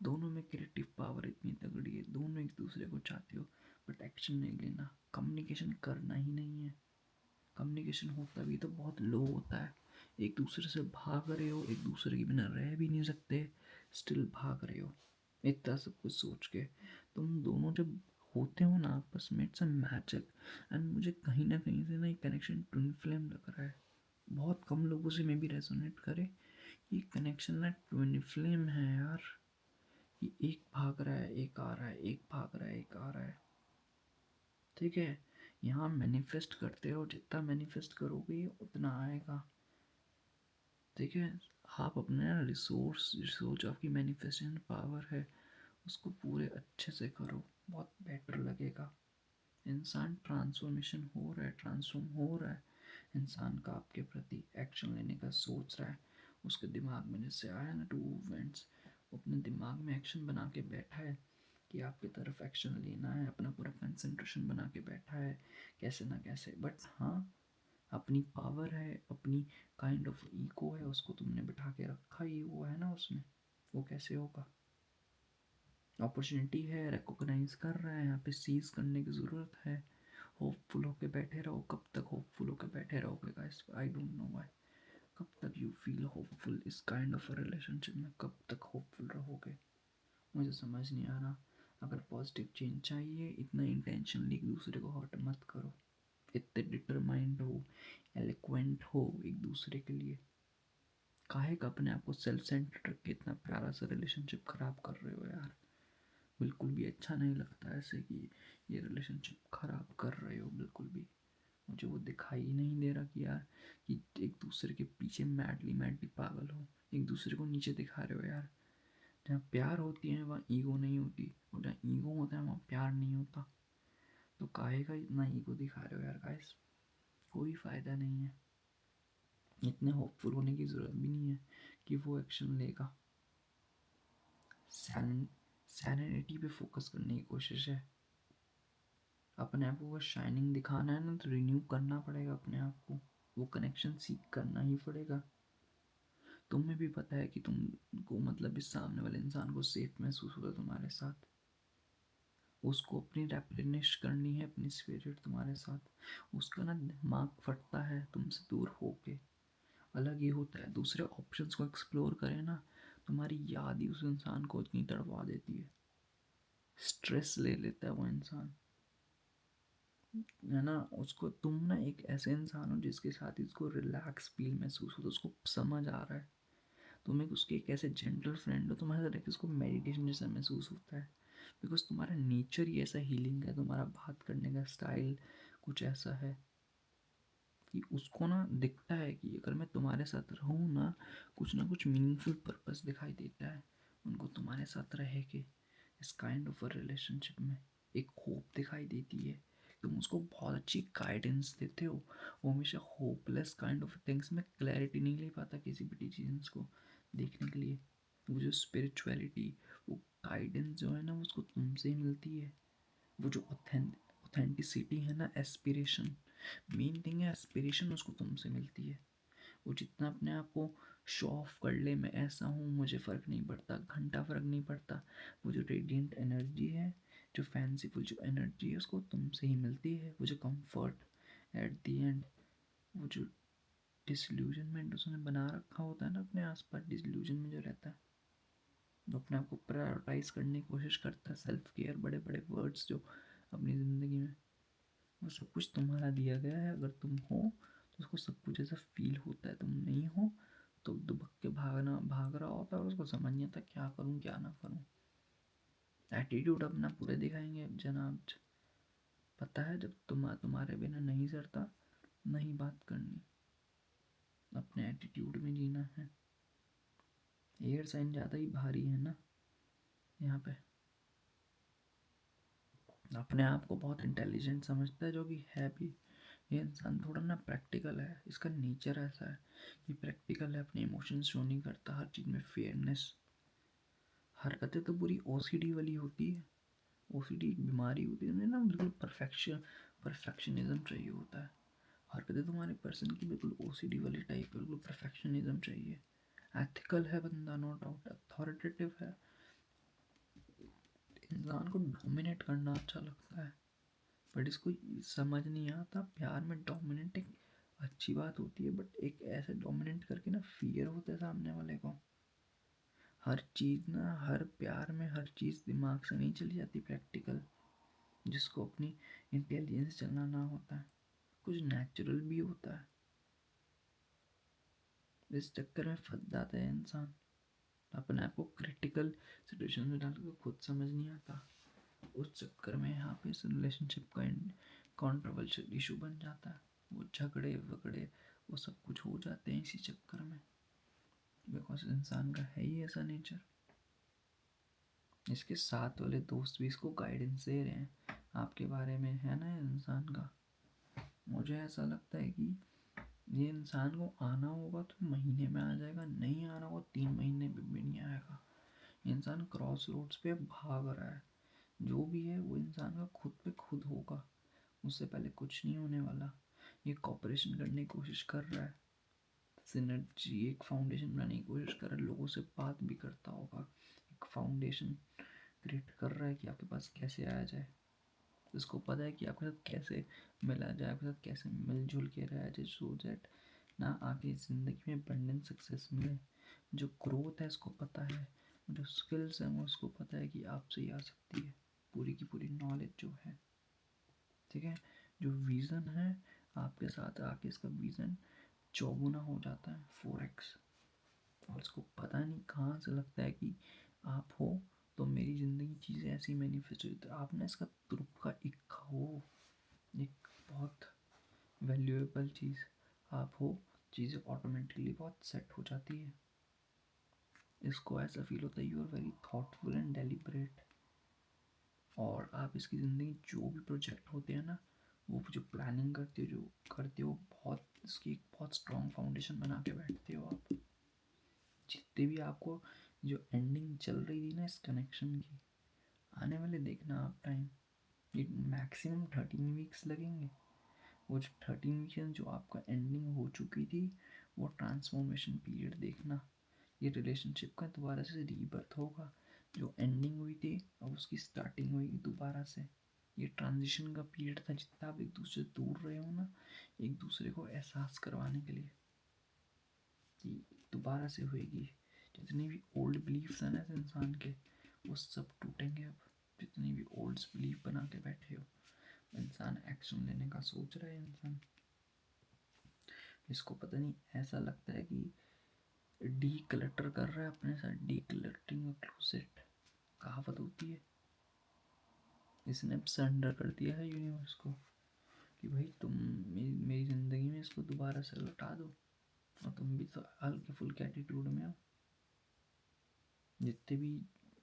दोनों में क्रिएटिव पावर इतनी तगड़ी है, दोनों एक दूसरे को चाहते हो, बट एक्शन नहीं लेना, कम्युनिकेशन करना ही नहीं है। कम्युनिकेशन होता भी तो बहुत लो होता है, एक दूसरे से भाग रहे हो, एक दूसरे के बिना रह भी नहीं सकते, स्टिल भाग रहे हो इतना सब कुछ सोच के। तुम दोनों जब होते हो ना आपस में, इट्स अ मैजिक। एंड मुझे कहीं ना कहीं से ना ये कनेक्शन ट्विन फ्लेम लग रहा है। बहुत कम लोगों से मे भी रेजोनेट करे, ये कनेक्शन ना ट्विन फ्लेम है यार। ये एक भाग रहा है, एक आ रहा है, एक भाग रहा है, एक आ रहा है। ठीक है, यहाँ मैनिफेस्ट करते हो, जितना मैनिफेस्ट करोगे उतना आएगा। ठीक है, आप अपने रिसोर्स, जो आपकी मैनिफेस्टेशन पावर है, उसको पूरे अच्छे से करो, बहुत बेटर लगेगा। इंसान ट्रांसफॉर्मेशन हो रहा है, ट्रांसफॉर्म हो रहा है, इंसान का आपके प्रति एक्शन लेने का सोच रहा है। उसके दिमाग में जैसे आया ना 2 इवेंट्स, अपने दिमाग में एक्शन बना के बैठा है कि आपकी तरफ एक्शन लेना है, अपना पूरा कंसंट्रेशन बना के बैठा है कैसे ना कैसे। बट हाँ, अपनी पावर है, अपनी काइंड ऑफ ईगो है, उसको तुमने बिठा के रखा ही, वो है ना उसमें, वो कैसे होगा। अपॉर्चुनिटी है, रिकॉग्नाइज कर रहा है, यहाँ पे सीज करने की ज़रूरत है। होपफुल होके बैठे रहो। कब तक होपफुल होके बैठे रहोगे guys, I don't know why. कब तक यू फील होपफुल इस काइंड ऑफ रिलेशनशिप में, कब तक होपफुल रहोगे, मुझे समझ नहीं आ रहा। अगर पॉजिटिव चेंज चाहिए, इतना इंटेंशनली एक दूसरे को हर्ट मत करो, इतने डिटरमाइंड हो, एलिक्वेंट हो एक दूसरे के लिए। काहे का अपने आप को सेल्फ सेंटर्ड रख के इतना प्यारा सा रिलेशनशिप खराब कर रहे हो यार। बिल्कुल भी अच्छा नहीं लगता ऐसे कि ये रिलेशनशिप खराब कर रहे हो, बिल्कुल भी। मुझे वो दिखाई ही नहीं दे रहा कि यार, कि एक दूसरे के पीछे मैडली मैडली पागल हो, एक दूसरे को नीचे दिखा रहे हो यार। जहाँ प्यार होती है वहाँ ईगो नहीं होती, और जहाँ ईगो होता है वहाँ प्यार नहीं होता। तो काहे का इतना ईगो दिखा रहे हो यार गाइस, कोई फ़ायदा नहीं है। इतने होपफुल होने की ज़रूरत भी नहीं है कि वो एक्शन लेगा। सैनिटी पे फोकस करने की कोशिश है। अपने आप को शाइनिंग दिखाना है ना, तो रिन्यू करना पड़ेगा अपने आप को, वो कनेक्शन सीख करना ही पड़ेगा। तुम्हें भी पता है कि तुमको मतलब इस सामने वाले इंसान को सेफ महसूस होता है तुम्हारे साथ, उसको अपनी रेप्लेनिश करनी है अपनी स्पिरिट तुम्हारे साथ, उसका ना दिमाग फटता है तुमसे दूर होके, अलग ही होता है। दूसरे ऑप्शंस को एक्सप्लोर करें ना, तुम्हारी याद ही उस इंसान को इतनी तड़पा देती है, स्ट्रेस ले लेता है वो इंसान, है ना। उसको तुम ना एक ऐसे इंसान हो जिसके साथ इसको रिलैक्स फील महसूस होता है, उसको समझ आ रहा है, तुम एक उसके एक ऐसे जेंटल फ्रेंड हो, तुम्हारे साथ उसको मेडिटेशन जैसा महसूस होता है, बिकॉज तुम्हारा नेचर ही ऐसा हीलिंग है, तुम्हारा बात करने का स्टाइल कुछ ऐसा है कि उसको ना दिखता है कि अगर मैं तुम्हारे साथ रहूँ ना कुछ मीनिंगफुल पर्पस दिखाई देता है उनको तुम्हारे साथ रह के, इस काइंड ऑफ अ रिलेशनशिप में एक होप दिखाई देती है, तुम उसको बहुत अच्छी गाइडेंस देते हो, वो हमेशा होपलेस काइंड ऑफ थिंग्स में क्लैरिटी नहीं ले पाता किसी भी डिसीजंस को देखने के लिए, वो जो स्पिरिचुअलिटी, वो गाइडेंस जो है ना उसको तुमसे ही मिलती है, वो जो ऑथेंटिसिटी है ना, एस्पिरेशन, मेन थिंग है एस्पिरेशन, उसको तुमसे मिलती है। वो जितना अपने आप को शो ऑफ कर ले, मैं ऐसा हूँ मुझे फ़र्क नहीं पड़ता, घंटा फ़र्क नहीं पड़ता, वो जो रेडिएंट एनर्जी है, जो फैंसीफुल जो एनर्जी है, उसको तुमसे ही मिलती है। वो जो कंफर्ट एट दी एंड, वो जो डिसल्यूजनमेंट उसने बना रखा होता है ना अपने आसपास, डिसल्यूजन में जो रहता है, वो अपने आप को प्रायोरिटाइज करने की कोशिश करता है, सेल्फ केयर, बड़े बड़े वर्ड्स जो अपनी ज़िंदगी में, वो सब कुछ तुम्हारा दिया गया है। अगर तुम हो तो उसको सब कुछ ऐसा फील होता है, तुम नहीं हो तो दुबक के भाग रहा होता है और उसको समझ नहीं आता क्या करूं क्या ना करूं। एटीट्यूड अपना पूरे दिखाएंगे जनाब, पता है जब तुम्हारे बिना नहीं सरता, नहीं बात करनी, अपने एटीट्यूड में जीना है। एयर साइन ज़्यादा ही भारी है ना यहाँ पे, अपने आप को बहुत इंटेलिजेंट समझता है, जो कि है भी। ये इंसान थोड़ा ना प्रैक्टिकल है, इसका नेचर ऐसा है कि प्रैक्टिकल है, अपने इमोशंस शो नहीं करता, हर चीज़ में फेयरनेस, हरकतें तो पूरी ओसीडी वाली होती है, ओसीडी एक बीमारी होती है, उन्हें ना बिल्कुल परफेक्शनिज्म चाहिए होता है, हरकतें तुम्हारे पर्सन की बिल्कुल ओसीडी वाली टाइप, बिल्कुल परफेक्शनिज्म चाहिए। एथिकल है बंदा, नो डाउट, अथॉरिटेटिव है, इंसान को डोमिनेट करना अच्छा लगता है, बट इसको समझ नहीं आता प्यार में डोमिनेट एक अच्छी बात होती है, बट एक ऐसे डोमिनेट करके ना फियर होता है सामने वाले को। हर चीज़ ना, हर प्यार में हर चीज़ दिमाग से नहीं चली जाती प्रैक्टिकल, जिसको अपनी इंटेलिजेंस चलाना होता है, कुछ नेचुरल भी होता है, इस चक्कर में फंस जाता है इंसान, अपने आप को क्रिटिकल सिचुएशन में डाल के खुद समझ नहीं आता, उस चक्कर में यहाँ पे इस रिलेशनशिप का कॉन्ट्रोवर्शियल इशू बन जाता है, वो झगड़े वगड़े वो सब कुछ हो जाते हैं इसी चक्कर में, बिकॉज इंसान का है ही ऐसा नेचर। इसके साथ वाले दोस्त भी इसको गाइडेंस दे रहे हैं आपके बारे में, है ना इंसान का, मुझे ऐसा लगता है कि ये इंसान को आना होगा तो महीने में आ जाएगा, नहीं आना होगा 3 महीने में भी नहीं आएगा। इंसान क्रॉस रोड्स पे भाग रहा है, जो भी है वो इंसान का खुद पे खुद होगा, उससे पहले कुछ नहीं होने वाला। ये कॉपरेशन करने की कोशिश कर रहा है, सिनर्जी एक फाउंडेशन बनाने की कोशिश कर रहा है, लोगों से बात भी करता होगा, एक फाउंडेशन क्रिएट कर रहा है कि आपके पास कैसे आया जाए, इसको पता है कि आपके साथ कैसे मिला जाए, आपके साथ कैसे मिलजुल के रहा जाए, सो दैट ना आगे ज़िंदगी में बंडन सक्सेस मिले। जो ग्रोथ है इसको पता है, जो स्किल्स हैं वो उसको पता है कि आपसे ही आ सकती है, पूरी की पूरी नॉलेज जो है, ठीक है। जो विज़न है आपके साथ आके इसका विज़न चौगुना हो जाता है, 4x, और इसको पता नहीं कहाँ से लगता है कि आप हो तो मेरी ज़िंदगी चीज़ें ऐसी मैनिफेस्ट होती है, आप ना इसका तुरुप का इक्का हो, एक बहुत वैल्यूएबल चीज़ आप हो, चीज़ें ऑटोमेटिकली बहुत सेट हो जाती है, इसको ऐसा फील होता है you are very thoughtful and deliberate, और आप इसकी ज़िंदगी जो भी प्रोजेक्ट होते हैं ना, वो जो प्लानिंग करते हो बहुत इसकी एक बहुत स्ट्रॉन्ग फाउंडेशन बना के बैठते हो आप, जितने भी आपको जो एंडिंग चल रही थी ना इस कनेक्शन की, आने वाले देखना आप टाइम, ये मैक्सिमम 13 वीक्स लगेंगे, वो जो 13 वीक्स जो आपका एंडिंग हो चुकी थी, वो ट्रांसफॉर्मेशन पीरियड देखना, ये रिलेशनशिप का दोबारा से रीबर्थ होगा। जो एंडिंग हुई थी अब उसकी स्टार्टिंग होगी दोबारा से। ये ट्रांजिशन का पीरियड था, जितना आप एक दूसरे से दूर रहे हो ना, एक दूसरे को एहसास करवाने के लिए कि दोबारा से होएगी। जितनी भी ओल्ड बिलीफ्स हैं ना इस इंसान के, वो सब टूटेंगे अब। जितनी भी ओल्ड बिलीफ बना के बैठे हो, इंसान एक्शन लेने का सोच रहा है। इंसान इसको पता नहीं, ऐसा लगता है कि डी क्लटर कर रहा है अपने साथ। डी क्लटरिंग अ क्लोसेट कहावत होती है। इसने अब सरेंडर कर दिया है यूनिवर्स को कि भाई तुम मेरी ज़िंदगी में इसको दोबारा से लौटा दो, और तुम भी तो हल्के फुल्के एटीट्यूड में हो। जितनी भी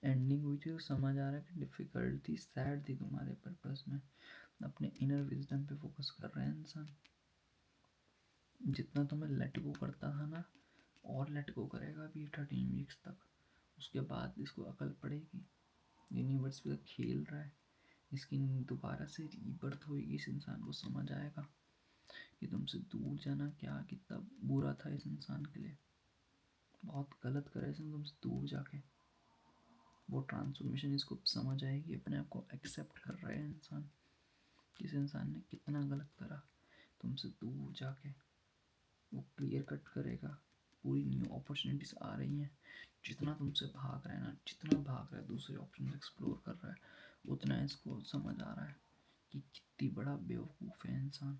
एंडिंग हुई थी वो समझ आ रहा है कि डिफ़िकल्ट थी, सैड थी तुम्हारे पर्पस में। अपने इनर विजडम पे फोकस कर रहे हैं इंसान। जितना तुम्हें लेट गो करता था ना, और लेट गो करेगा अभी 13 वीक्स तक। उसके बाद इसको अकल पड़ेगी, यूनिवर्स भी तो खेल रहा है। इसकी दोबारा से रीबर्थ होएगी, इस इंसान को समझ आएगा कि तुमसे दूर जाना क्या कितना बुरा था इस इंसान के लिए। बहुत गलत करा इसने तुमसे दूर जाके। वो ट्रांसफॉर्मेशन इसको समझ आएगी, अपने आप को एक्सेप्ट कर रहा है इंसान। इस इंसान ने कितना गलत करा तुमसे दूर जाके। वो क्लियर कट करेगा। पूरी न्यू अपॉर्चुनिटीज आ रही हैं। जितना तुमसे भाग रहा है ना, जितना भाग रहा है दूसरे ऑप्शन एक्सप्लोर कर रहा है, उतना इसको समझ आ रहा है कि कितनी बड़ा बेवकूफ़ है इंसान।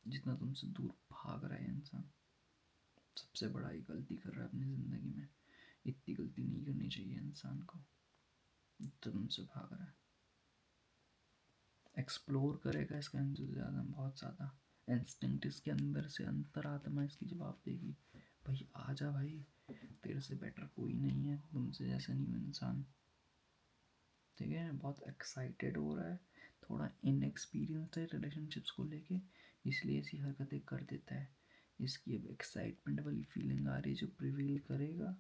जितना तुमसे दूर भाग रहा है इंसान, सबसे बड़ा ही गलती कर रहा है अपनी ज़िंदगी में। इतनी गलती नहीं करनी चाहिए इंसान को, जितना तुमसे भाग रहा है। एक्सप्लोर करेगा, इसका एंथुसियाज्म बहुत ज़्यादा। इंस्टिंक्ट इसके अंदर से, अंतरात्मा इसकी जवाब देगी, भाई आजा भाई, तेरे से बेटर कोई नहीं है, तुमसे जैसा न्यू इंसान। ठीक है, बहुत एक्साइटेड हो रहा है, थोड़ा इनएक्सपीरियंस है रिलेशनशिप्स को लेके, इसलिए ऐसी हरकतें कर देता है। इसकी अब एक्साइटमेंट वाली फीलिंग आ रही है, जो प्रिवील करेगा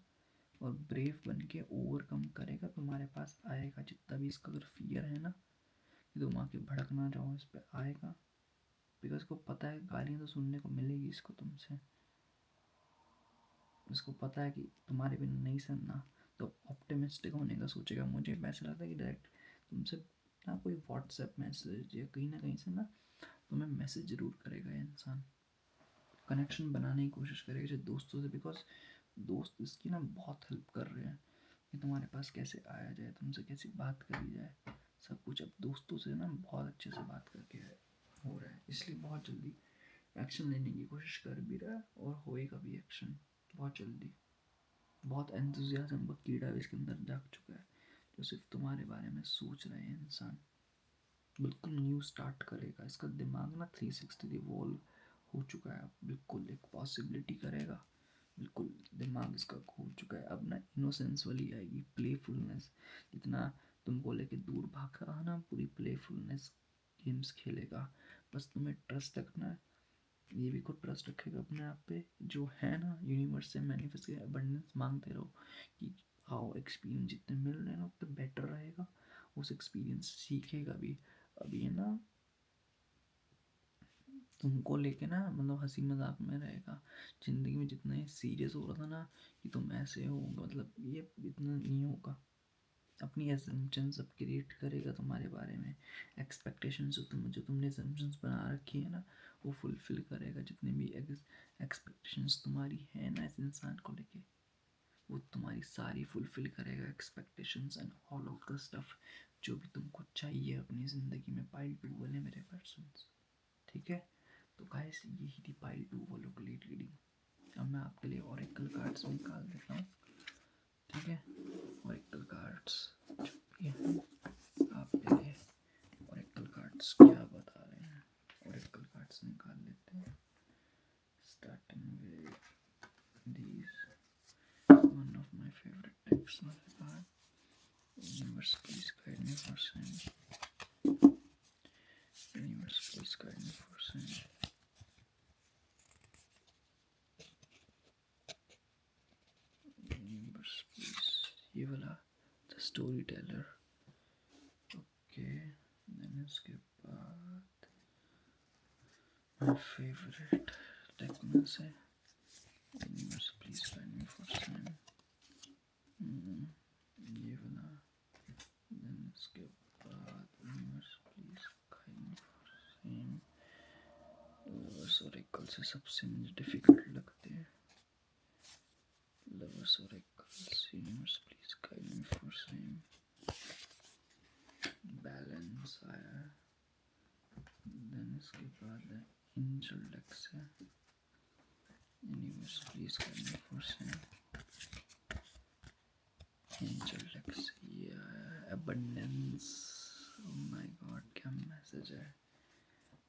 और ब्रेव बन के ओवरकम करेगा, तुम्हारे पास आएगा। जितना भी इसका अगर फियर है ना कि तुम आके भड़क ना जाओ, इस पर आएगा। बिकॉज को पता है गालियाँ तो सुनने को मिलेगी इसको तुमसे। इसको पता है कि तुम्हारे बिना नहीं सुनना, तो ऑप्टिमिस्टिक होने का सोचेगा। मुझे ऐसा लगता है कि डायरेक्ट तुमसे ना कोई व्हाट्सएप मैसेज या कहीं ना कहीं से ना तुम्हें मैसेज ज़रूर करेगा ये इंसान। कनेक्शन बनाने की कोशिश करेगा जैसे दोस्तों से, बिकॉज दोस्त इसकी ना बहुत हेल्प कर रहे हैं कि तुम्हारे पास कैसे आया जाए, तुमसे कैसे बात करी जाए। सब कुछ अब दोस्तों से ना बहुत अच्छे से बात करके हो रहा है, इसलिए बहुत जल्दी एक्शन लेने की कोशिश कर भी रहा है और होएगा भी एक्शन बहुत जल्दी। बहुत एंथुसियाज्म का कीड़ा इसके अंदर जाग चुका है, जो सिर्फ तुम्हारे बारे में सोच रहे हैं इंसान। बिल्कुल न्यू स्टार्ट करेगा। इसका दिमाग ना 360 रिवॉल्व हो चुका है, अब बिल्कुल एक पॉसिबिलिटी करेगा। बिल्कुल दिमाग इसका खो चुका है। अब ना इनोसेंस वाली आएगी, प्लेफुलनेस। जितना तुमको लेके दूर भाग रहा ना, पूरी प्लेफुलनेस गेम्स खेलेगा। बस तुम्हें ट्रस्ट रखना है, ये भी खुद ट्रस्ट रखेगा अपने आप पे। जो है ना यूनिवर्स से मैनिफेस्ट अबंडेंस मांगते रहो कि आओ, एक्सपीरियंस जितने मिल रहे हैं ना उतने बेटर रहेगा। उस एक्सपीरियंस सीखेगा भी। अभी है ना तुमको लेके ना मतलब हंसी मजाक में रहेगा। ज़िंदगी में जितना ही सीरियस हो रहा था ना कि तुम ऐसे हो, मतलब ये इतना नहीं होगा। अपनी एजम्पशंस सब क्रिएट करेगा तुम्हारे बारे में। एक्सपेक्टेशंस जो तुमने एजम्पशंस बना रखी है ना, वो फुलफिल करेगा। जितने भी एक्सपेक्टेशंस तुम्हारी है ना इस इंसान को लेके, वो तुम्हारी सारी फुलफिल करेगा। Expectations and all of the stuff जो भी तुमको चाहिए अपनी ज़िंदगी में। पाइल 2 वाले मेरे पर्सन्स, ठीक है। तो गाइस यही थी पाइल 2 वालों के लिए रीडिंग। अब मैं आपके लिए ऑरेकल कार्ड्स निकाल देता हूँ, ठीक है। ऑरेकल कार्ड्स जो भी हैं आपके लिए, ऑरेकल कार्ड्स क्या बता रहे हैं, ऑरेकल कार्ड्स निकाल लेते हैं। Starting with these, one of my favourite types of card. Universe please guide me for sign, universe please guide me for sign. Universe please, ये वाला the storyteller, okay. Then इसके बाद माय फेवरेट डेक में से universe please guide me for sign, ये वाला। देन इसके बाद universe please kind for same. Lovers और एकल से सबसे मुझे डिफिकल्ट लगते हैं। लवर्स और एकल्स, universe please kind for same. Balance आया। देन इसके बाद एंजल डेक्स है। Universe please kind for same. Angel decks ये आया। एबंडेंस, ओह माय गॉड क्या मैसेज है।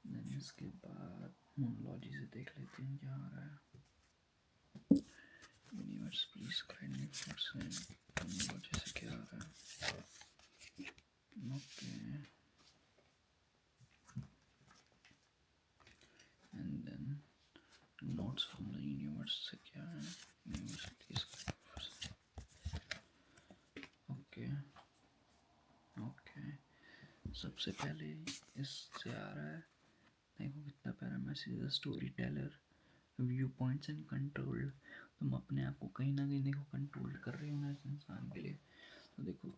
देन इसके बाद मोनोलॉजी से देख लेते हैं क्या आ रहा है। Universe please kind for same. मोनोलॉजी से क्या आ रहा है। Okay, and then notes from the universe से क्या है। Universe please kind for same. Okay okay, सबसे पहले इससे आ रहा है, देखो कितना प्यारा message. Storyteller, viewpoints and control. तुम अपने आप को कहीं ना कहीं देखो कंट्रोल कर रहे हो ना इस इंसान के लिए। तो देखो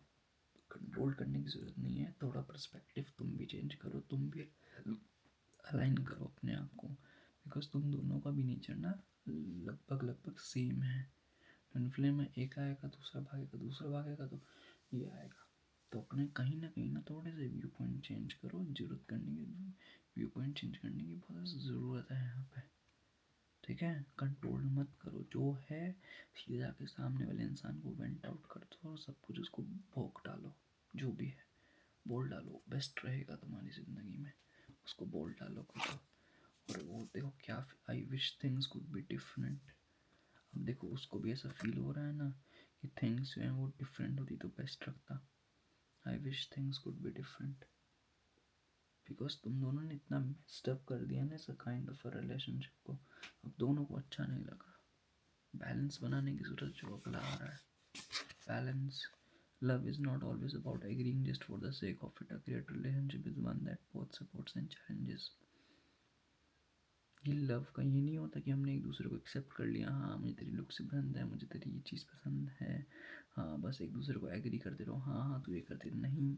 कंट्रोल करने की ज़रूरत नहीं है, थोड़ा पर्सपेक्टिव तुम भी चेंज करो, तुम भी अलाइन करो अपने आप को। बिकॉज तुम दोनों का भी नेचर ना लगभग सेम है। ट्विन फ्लेम में एक आएगा, दूसरा भागेगा, दूसरा भागेगा, तो ये आएगा। तो अपने कहीं ना थोड़े से व्यू पॉइंट चेंज करो। जरूरत करने की, व्यू पॉइंट चेंज करने की बहुत ज़रूरत है यहाँ पे। ठीक है, कंट्रोल मत करो, जो है सीधा के सामने वाले इंसान को वेंट आउट कर दो और सब कुछ उसको भोग डालो। जो भी है बोल डालो, बेस्ट रहेगा तुम्हारी ज़िंदगी में। उसको बोल डालो कुछ। और वो देखो क्या, I wish things could be different. अब देखो उसको भी ऐसा फील हो रहा है ना कि थिंग्स जो हैं वो डिफरेंट होती तो बेस्ट लगता। I wish things could be different. Because तुम दोनों ने इतना मिस्टअप कर दिया ना इस काइंड ऑफ रिलेशनशिप को, अब दोनों को अच्छा नहीं लग रहा। बैलेंस बनाने की जरूरत जो अगला आ रहा है। Balance, love is not always about agreeing just for the sake of it. A great relationship is one that both supports and challenges. ये लव का ये नहीं होता कि हमने एक दूसरे को एक्सेप्ट कर लिया, हाँ मुझे तेरी लुक से पसंद है, मुझे तेरी ये चीज़ पसंद है, हाँ बस एक दूसरे को एग्री करते रहो, हाँ हाँ तू ये करते नहीं।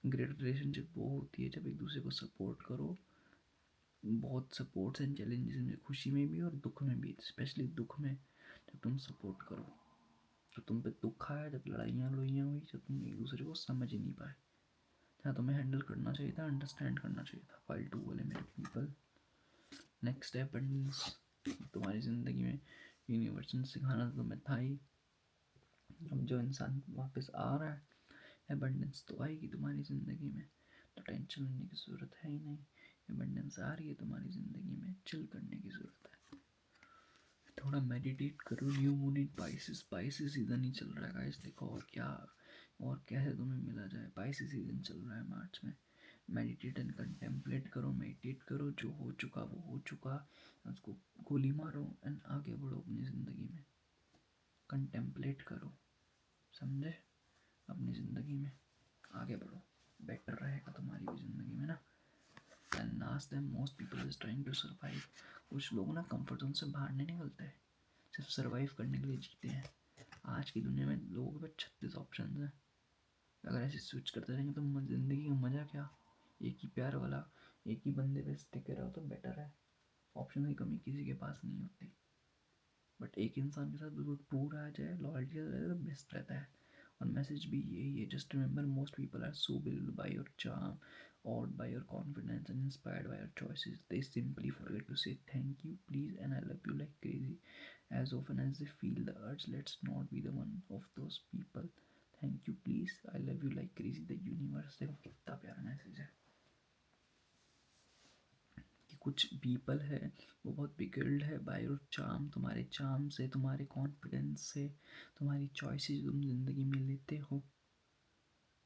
ग्रेट रिलेशनशिप वो होती है जब एक दूसरे को सपोर्ट करो। बहुत सपोर्ट्स एंड चैलेंजेस में, खुशी में भी और दुख में भी, स्पेशली दुख में जब तुम सपोर्ट करो। तो तुम पे दुख आया जब लड़ाइयाँ लड़ाइयाँ हुई, जब तुम एक दूसरे को समझ ही नहीं पाए। हाँ तुम्हें हैंडल करना चाहिए था, अंडरस्टैंड करना चाहिए था। फाइल टू वाले मेरे पीपल। नेक्स्ट है अबंडेंस। तुम्हारी ज़िंदगी में यूनिवर्सल सिखाना तो तुम्हें था ही। अब जो इंसान वापस आ रहा है, अबंडेंस तो आएगी तुम्हारी ज़िंदगी में, तो टेंशन लेने की ज़रूरत है ही नहीं। अबंडेंस आ रही है तुम्हारी ज़िंदगी में, चिल करने की ज़रूरत है। थोड़ा मेडिटेट करो। न्यू मून इन पाइसेस, पाइसेस सीजन नहीं चल रहा है गाइस। देखो और क्या और कैसे तुम्हें मिला जाए। पाइसेस सीजन चल रहा है मार्च में। मेडिटेट एंड कंटेम्पलेट करो, मेडिटेट करो, जो हो चुका वो हो चुका, उसको गोली मारो एंड आगे बढ़ो अपनी ज़िंदगी में। कंटेम्पलेट करो, समझे, अपनी ज़िंदगी में आगे बढ़ो, बेटर रहेगा तुम्हारी भी ज़िंदगी में ना। And last time most people is trying to survive. कुछ लोग ना कंफर्ट जोन से बाहर नहीं निकलते, सिर्फ सर्वाइव करने के लिए जीते हैं। आज की दुनिया में लोगों के पास 36 ऑप्शन हैं। अगर ऐसे स्विच करते रहेंगे तो ज़िंदगी का मज़ा क्या। एक ही प्यार वाला, एक ही बंदे पे स्टिक रहो तो बेटर है। ऑप्शन की कमी किसी के पास नहीं होती, बट एक इंसान के साथ बिल्कुल ट्रू रहा जाए, लॉयल्टी रहे तो बेस्ट रहता है। और मैसेज भी यही है, just remember most people are so build by your charm, awed by your confidence and inspired by your choices. They simply forget to say thank you, please, and I love you like crazy. As often as they feel the urge, let's not be the one of those people. Thank you, please, I love you like crazy. The universe, देखो कितना प्यारा मैसेज है कि कुछ पीपल है वो बहुत बिगल्ड है बाय योर चार्म, तुम्हारे चार्म से, तुम्हारे कॉन्फिडेंस से, तुम्हारी चॉइसेस तुम जिंदगी में लेते हो।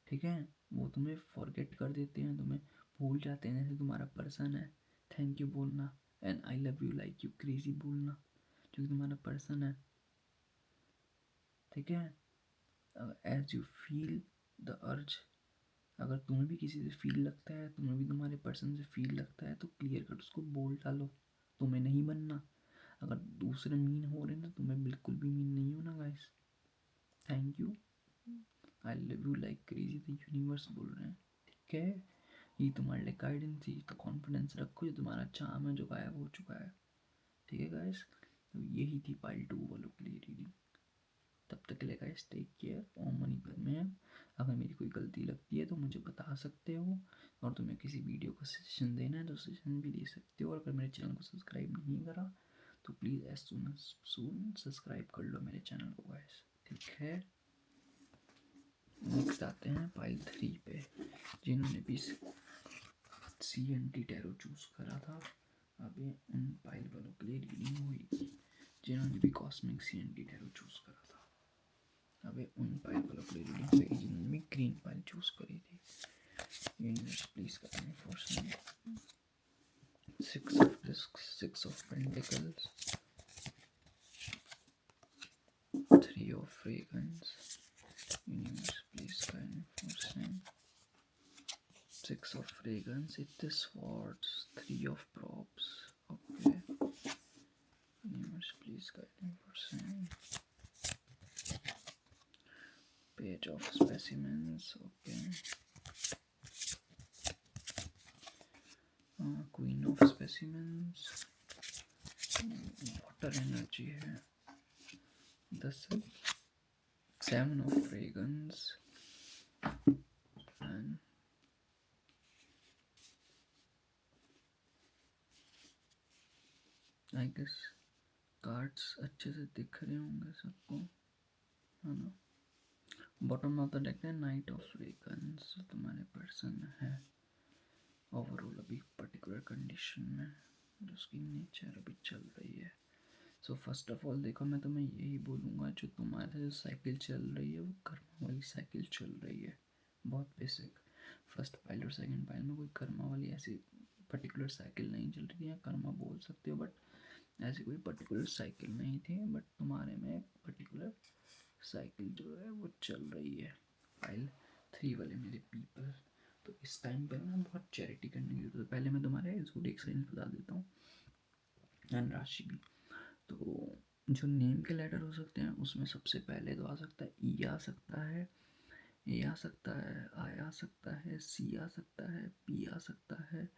ठीक है, वो तुम्हें फॉरगेट कर देते हैं, तुम्हें भूल जाते हैं जैसे तुम्हारा पर्सन है। थैंक यू बोलना and I love you like you crazy बोलना, क्योंकि तुम्हारा पर्सन है। ठीक है, as you feel the urge, अगर तुम्हें भी किसी से फील लगता है, तुम्हें भी तुम्हारे पर्सन से फील लगता है, तो क्लियर कट उसको बोल डालो। तुम्हें नहीं बनना, अगर दूसरे मीन हो रहे ना, तो मैं बिल्कुल भी मीन नहीं हूँ ना guys. Thank you, I love you like crazy, the universe बोल रहे हैं। ठीक है, ये तुम्हारे लिए गाइडेंस थी, तो कॉन्फिडेंस रखो, जो तुम्हारा चार्म है जो गायब हो चुका है। ठीक है गाइस, तो यही थी पाइल 2 वालों के लिए रीडिंग। तब तक के लिए गाइस टेक केयर। ओम मनी पर में अगर मेरी कोई गलती लगती है तो मुझे बता सकते हो, और तुम्हें किसी वीडियो का सजेशन देना है तो सजेशन भी दे सकते हो। और अगर मेरे चैनल को सब्सक्राइब नहीं करा तो प्लीज़ एज सून सब्सक्राइब कर लो मेरे चैनल को गाइस। ठीक है, नेक्स्ट आते हैं पाइल 3 पे, जिन्होंने भी CNT टैरो चूज करा था। अब ये उन पाइल वालों के लिए रीडिंग हुई जिन्होंने भी कॉस्मिक CNT टैरो चूज करा था। अब ये उन पाइल वालों के लिए रीडिंग हुई जिन्होंने भी ग्रीन पाइल चूज करी थी। Universe please guide me for some 6 of discs, 6 of pentacles, 3 of fragrance. Universe please guide me for same 6 of fragrance, it is swords, 3 of props. Okay, universe please guide me for same page of specimens. Okay, queen of specimens, water energy है, 10 7 of fragrance, and I guess cards अच्छे से दिख रहे होंगे सबको, है ना। बॉटम ऑफ द डेक है नाइट ऑफ फ्रेगरेंस, तुम्हारे पर्सन है ओवरऑल अभी पर्टिकुलर कंडीशन में, जो उसकी नेचर अभी चल रही है। सो फर्स्ट ऑफ ऑल देखो, मैं तुम्हें यही बोलूँगा, जो तुम्हारे जो साइकिल चल रही है वो कर्मा वाली साइकिल चल रही है, बहुत बेसिक। फर्स्ट पाइल और सेकंड पाइल में कोई कर्मा वाली ऐसी पर्टिकुलर साइकिल नहीं चल रही है, कर्मा बोल सकते हो, बट ऐसी कोई पर्टिकुलर साइकिल नहीं थी, बट तुम्हारे में पर्टिकुलर साइकिल जो है वो चल रही है। पाइल 3 वाले मेरे पीपल, तो इस टाइम पर ना बहुत चैरिटी करने की जरूरत है। पहले मैं तुम्हारे ज़ोडिएक साइंस बता देता हूँ एंड राशि भी। तो जो नेम के लेटर हो सकते हैं उसमें सबसे पहले तो आ सकता है ई, आ सकता है ए, आ सकता है आई, आ सकता है सी, आ सकता है पी, आ सकता है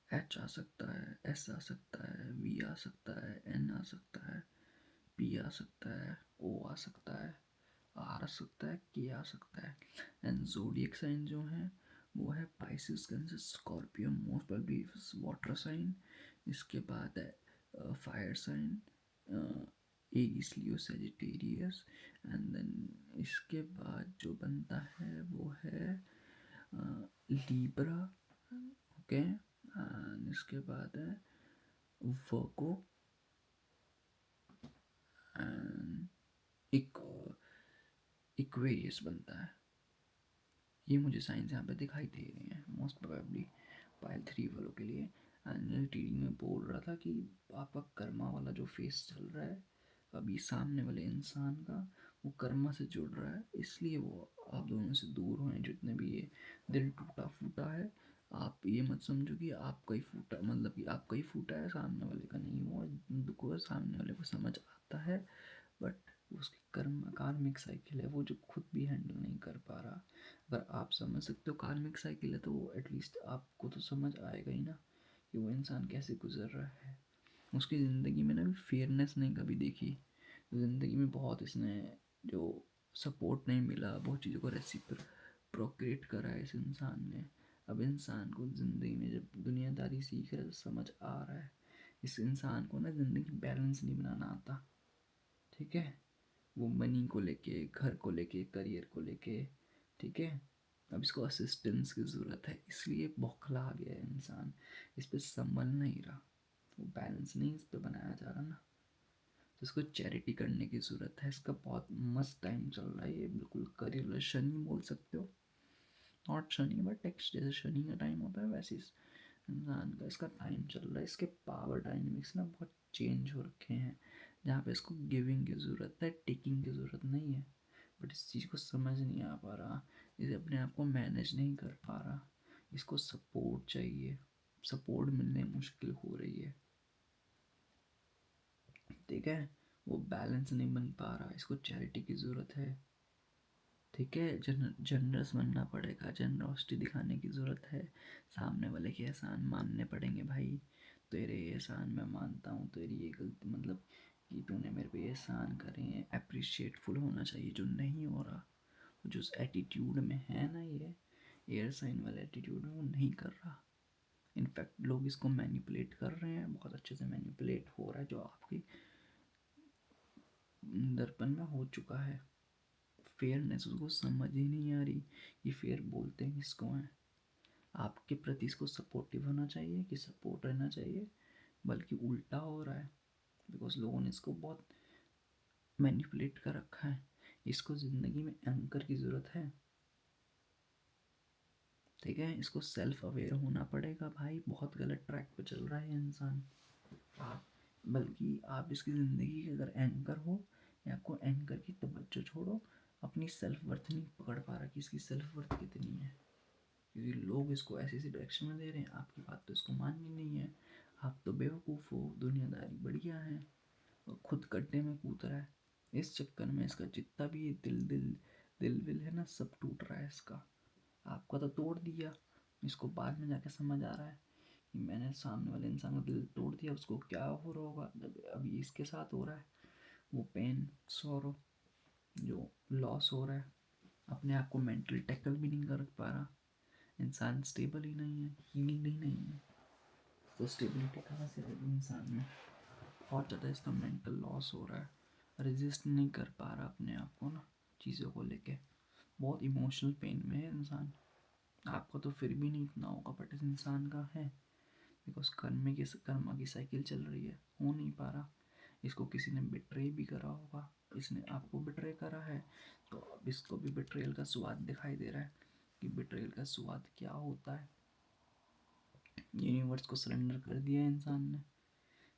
एच, आ सकता है एस, आ सकता है वी, आ सकता है एन, आ सकता है पी, आ सकता है ओ, आ सकता है आर, आ सकता है के, आ सकता है। एंड जोडियक साइन जो है वो है Pisces, Cancer, Scorpio, most probably water sign. इसके बाद है fire sign, Aries, Leo, Sagittarius. And then इसके बाद जो बनता है वो है लीब्रा। ओके, इसके बाद है वर्गो एंड इक्वेरियस बनता है। ये मुझे साइंस यहाँ पे दिखाई दे रही हैं मोस्ट प्रोबेबली पाइल 3 वालों के लिए। एंड रीडिंग में बोल रहा था कि आपका कर्मा वाला जो फेस चल रहा है अभी सामने वाले इंसान का, वो कर्मा से जुड़ रहा है, इसलिए वो आप दोनों से दूर हुए हैं। जितने भी ये दिल टूटा फूटा है, आप ये मत समझो कि आपका ही फूटा, मतलब कि आपका ही फूटा है, सामने वाले का नहीं हुआ। दुख सामने वाले को समझ आता है, बट उसकी कर्म कार्मिक साइकिल है वो जो खुद भी हैंडल नहीं कर पा रहा। अगर आप समझ सकते हो कार्मिक साइकिल है, तो वो एटलीस्ट आपको तो समझ आएगा ही ना कि वो इंसान कैसे गुजर रहा है। उसकी ज़िंदगी में ना भी फेयरनेस नहीं कभी देखी, ज़िंदगी में बहुत इसने जो सपोर्ट नहीं मिला, बहुत चीज़ों को रेसिप्रोकेट करा है इस इंसान ने। अब इंसान को ज़िंदगी में जब दुनियादारी सीख रहा है तो समझ आ रहा है इस इंसान को ना ज़िंदगी बैलेंस नहीं बनाना आता। ठीक है, वो मनी को लेके, घर को लेके, करियर को लेके, ठीक है। अब इसको असिस्टेंस की ज़रूरत है, इसलिए बौखला गया है इंसान, इस पर संभल नहीं रहा, वो बैलेंस नहीं इस पर बनाया जा रहा ना, तो इसको चैरिटी करने की ज़रूरत है। इसका बहुत मस्त टाइम चल रहा है, ये बिल्कुल करियर शनि बोल सकते हो, नॉट शनि बट टेक्स्ट, जैसे शनि का टाइम होता है वैसे इस इंसान का इसका टाइम चल रहा है। इसके पावर डायनेमिक्स ना बहुत चेंज हो रखे हैं, जहाँ पे इसको गिविंग की ज़रूरत है, टेकिंग की ज़रूरत नहीं है। बट इस चीज़ को समझ नहीं आ पा रहा, इसे अपने आप को मैनेज नहीं कर पा रहा, इसको सपोर्ट चाहिए, सपोर्ट मिलने मुश्किल हो रही है। ठीक है, वो बैलेंस नहीं बन पा रहा, इसको चैरिटी की ज़रूरत है। ठीक है, जनरस बनना पड़ेगा, जनरॉसिटी दिखाने की ज़रूरत है, सामने वाले के एहसान मानने पड़ेंगे। भाई तेरे एहसान मैं मानता हूँ, तेरी ये गलती मतलब कि तूने मेरे पे एहसान करे हैं, अप्रिशिएटफुल होना चाहिए, जो नहीं हो रहा, जो उस एटीट्यूड में है ना, ये एयर साइन वाले एटीट्यूड में वो नहीं कर रहा। इनफैक्ट लोग इसको मैनिपुलेट कर रहे हैं, बहुत अच्छे से मैनिपुलेट हो रहा है, जो आपके दर्पण में हो चुका है। फेयरनेस उसको समझ ही नहीं आ रही, ये फेयर बोलते हैं किसको हैं। आपके प्रति इसको सपोर्टिव होना चाहिए कि सपोर्ट रहना चाहिए, बल्कि उल्टा हो रहा है, बिकॉज लोगों ने इसको बहुत मैनिपुलेट कर रखा है। इसको ज़िंदगी में एंकर की ज़रूरत है। ठीक है, इसको सेल्फ अवेयर होना पड़ेगा। भाई बहुत गलत ट्रैक पे चल रहा है इंसान। आप बल्कि आप इसकी ज़िंदगी के अगर एंकर हो, या आपको एंकर की तवज्जो छोड़ो, अपनी सेल्फ वर्थ नहीं पकड़ पा रहा कि इसकी सेल्फ वर्थ कितनी है, क्योंकि लोग इसको ऐसी ऐसी डायरेक्शन में दे रहे हैं, आपकी बात तो इसको माननी नहीं है, आप तो बेवकूफ़ हो, दुनियादारी बढ़िया है, और खुद गड्ढे में कूद रहा है। इस चक्कर में इसका जितना भी ये दिल विल है ना, सब टूट रहा है इसका। आपका तो तोड़ दिया, इसको बाद में जाके समझ आ रहा है कि मैंने सामने वाले इंसान का दिल तोड़ दिया, उसको क्या हो रहा होगा जब अभी इसके साथ हो रहा है। वो पेन, सॉरो, जो लॉस हो रहा है, अपने आप को मेंटली टैकल भी नहीं कर पा रहा। इंसान स्टेबल ही नहीं है, हीलिंग ही नहीं है, तो स्टेबिलिटी कहाँ से रहेगी इंसान में। बहुत ज़्यादा इसका मेंटल लॉस हो रहा है, रेजिस्ट नहीं कर पा रहा अपने आप को ना, चीज़ों को लेके बहुत इमोशनल पेन में है इंसान। आपको तो फिर भी नहीं इतना होगा, बट इस इंसान का है, बिकॉज कर्मा की साइकिल चल रही है, हो नहीं पा रहा। इसको किसी ने बिट्रे भी करा होगा, इसने आपको बिट्रे करा है, तो अब इसको भी बिट्रेयल का स्वाद दिखाई दे रहा है कि बिट्रेयल का स्वाद क्या होता है। यूनिवर्स को सरेंडर कर दिया इंसान ने,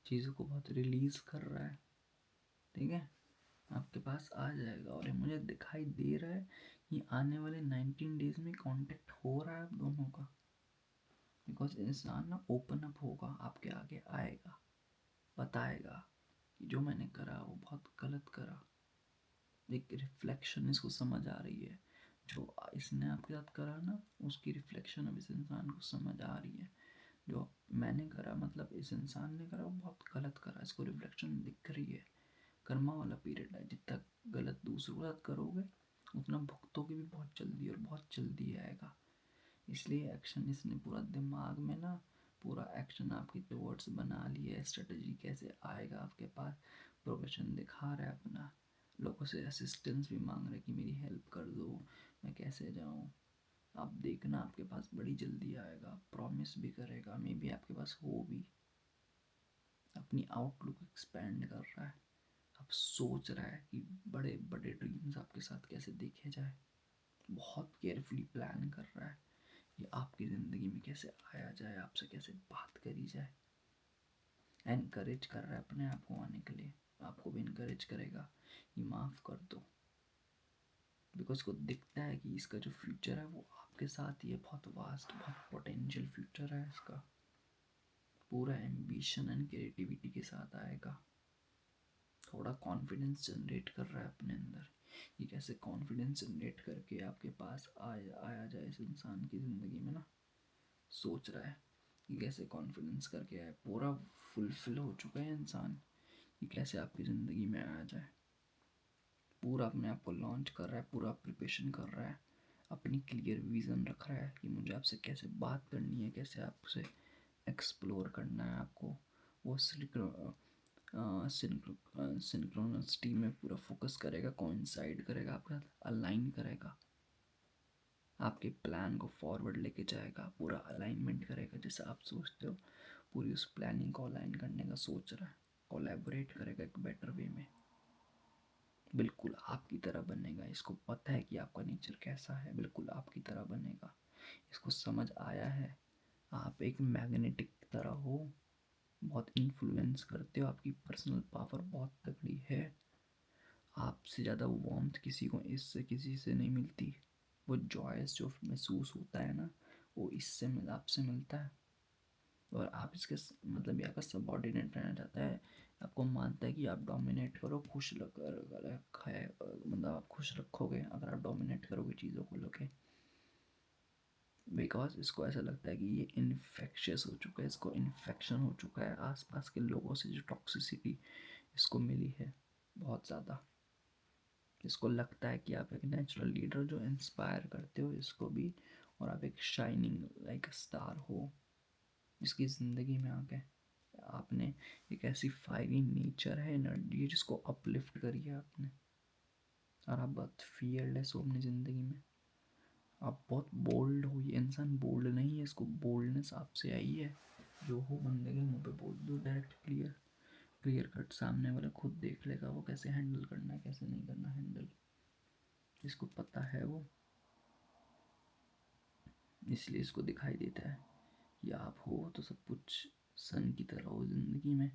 चीज़ों को बहुत रिलीज कर रहा है। ठीक है, आपके पास आ जाएगा, और ये मुझे दिखाई दे रहा है कि आने वाले 19 डेज में कांटेक्ट हो रहा है आप दोनों का, बिकॉज इंसान ना ओपन अप होगा, आपके आगे आएगा, बताएगा कि जो मैंने करा वो बहुत गलत करा। एक रिफ्लेक्शन इसको समझ आ रही है, जो इसने आपके साथ करा ना, उसकी रिफ्लेक्शन अब इस इंसान को समझ आ रही है। जो मैंने करा, मतलब इस इंसान ने करा, वो बहुत गलत करा, इसको रिफ्लेक्शन दिख रही है। कर्मा वाला पीरियड है, जितना गलत दूसरों के साथ करोगे, उतना भुगतोगे भी बहुत जल्दी, और बहुत जल्दी आएगा। इसलिए एक्शन इसने पूरा दिमाग में ना, पूरा एक्शन आपकी टुवर्ड्स बना लिया है, स्ट्रेटजी कैसे आएगा आपके पास, प्रोफेशन दिखा रहा है अपना, लोगों से असिस्टेंस भी मांग रहा है कि मेरी हेल्प कर दो, मैं कैसे जाऊँ। आप देखना आपके पास बड़ी जल्दी आएगा, प्रॉमिस भी करेगा, मे बी आपके पास हो भी। अपनी आउटलुक एक्सपेंड कर रहा है, अब सोच रहा है कि बड़े बड़े ड्रीम्स आपके साथ कैसे देखे जाए, बहुत केयरफुली प्लान कर रहा है कि आपकी ज़िंदगी में कैसे आया जाए, आपसे कैसे बात करी जाए। एनकरेज कर रहा है अपने आप को आने के लिए, आपको भी इनकरेज करेगा कि माफ़ कर दो, बिकॉज को दिखता है कि इसका जो फ्यूचर है वो आपके साथ ही है, बहुत वास्ट, बहुत पोटेंशियल फ्यूचर है इसका, पूरा एम्बिशन एंड क्रिएटिविटी के साथ आएगा। थोड़ा कॉन्फिडेंस जनरेट कर रहा है अपने अंदर, कि कैसे कॉन्फिडेंस जनरेट करके आपके पास आया जाए इस इंसान की ज़िंदगी में ना, सोच रहा है कि कैसे कॉन्फिडेंस करके आए, पूरा फुलफिल हो चुका है इंसान कि कैसे आपकी ज़िंदगी में आया जाए। पूरा अपने आप को लॉन्च कर रहा है, पूरा प्रिपरेशन कर रहा है, अपनी क्लियर विज़न रख रहा है कि मुझे आपसे कैसे बात करनी है, कैसे आपसे एक्सप्लोर करना है आपको। वो सिंक्रोनिसिटी में पूरा फोकस करेगा, कोइंसाइड करेगा आपके साथ, अलाइन करेगा, आपके प्लान को फॉरवर्ड लेके जाएगा, पूरा अलाइनमेंट करेगा जैसा आप सोचते हो, पूरी उस प्लानिंग को अलाइन करने का सोच रहा है, कोलैबोरेट करेगा एक बेटर वे में, बिल्कुल आपकी तरह बनेगा। इसको पता है कि आपका नेचर कैसा है, बिल्कुल आपकी तरह बनेगा, इसको समझ आया है आप एक मैग्नेटिक तरह हो, बहुत इन्फ्लुएंस करते हो, आपकी पर्सनल पावर बहुत तगड़ी है, आपसे ज़्यादा वार्मथ किसी को इससे किसी से नहीं मिलती। वो जॉयस जो महसूस होता है ना, वो इससे आपसे मिलता है। और आप इसके मतलब ये आपका सबऑर्डिनेट रहना चाहता है, आपको मानता है कि आप डोमिनेट करो, खुश रखा है, मतलब आप खुश रखोगे अगर आप डोमिनेट करोगे चीज़ों को लेके। बिकॉज इसको ऐसा लगता है कि ये इन्फेक्शियस हो चुका है, इसको इन्फेक्शन हो चुका है आसपास के लोगों से, जो टॉक्सिसिटी इसको मिली है बहुत ज़्यादा। इसको लगता है कि आप एक नेचुरल लीडर जो इंस्पायर करते हो इसको भी, और आप एक शाइनिंग लाइक स्टार हो जिसकी ज़िंदगी में आके आपने एक ऐसी फायरी नेचर है, एनर्जी है जिसको अपलिफ्ट करी है आपने, और आप बहुत फियरलेस हो अपनी ज़िंदगी में। आप बहुत बोल्ड हो। ये इंसान बोल्ड नहीं है, इसको बोल्डनेस आपसे आई है। जो हो बंदे के मुंह पे बोल दो डायरेक्ट, क्लियर क्लियर कट, सामने वाला खुद देख लेगा वो कैसे हैंडल करना है, कैसे नहीं करना हैंडल, इसको पता है वो। इसलिए इसको दिखाई देता है कि आप हो तो सब कुछ सन की तरह हो ज़िंदगी में।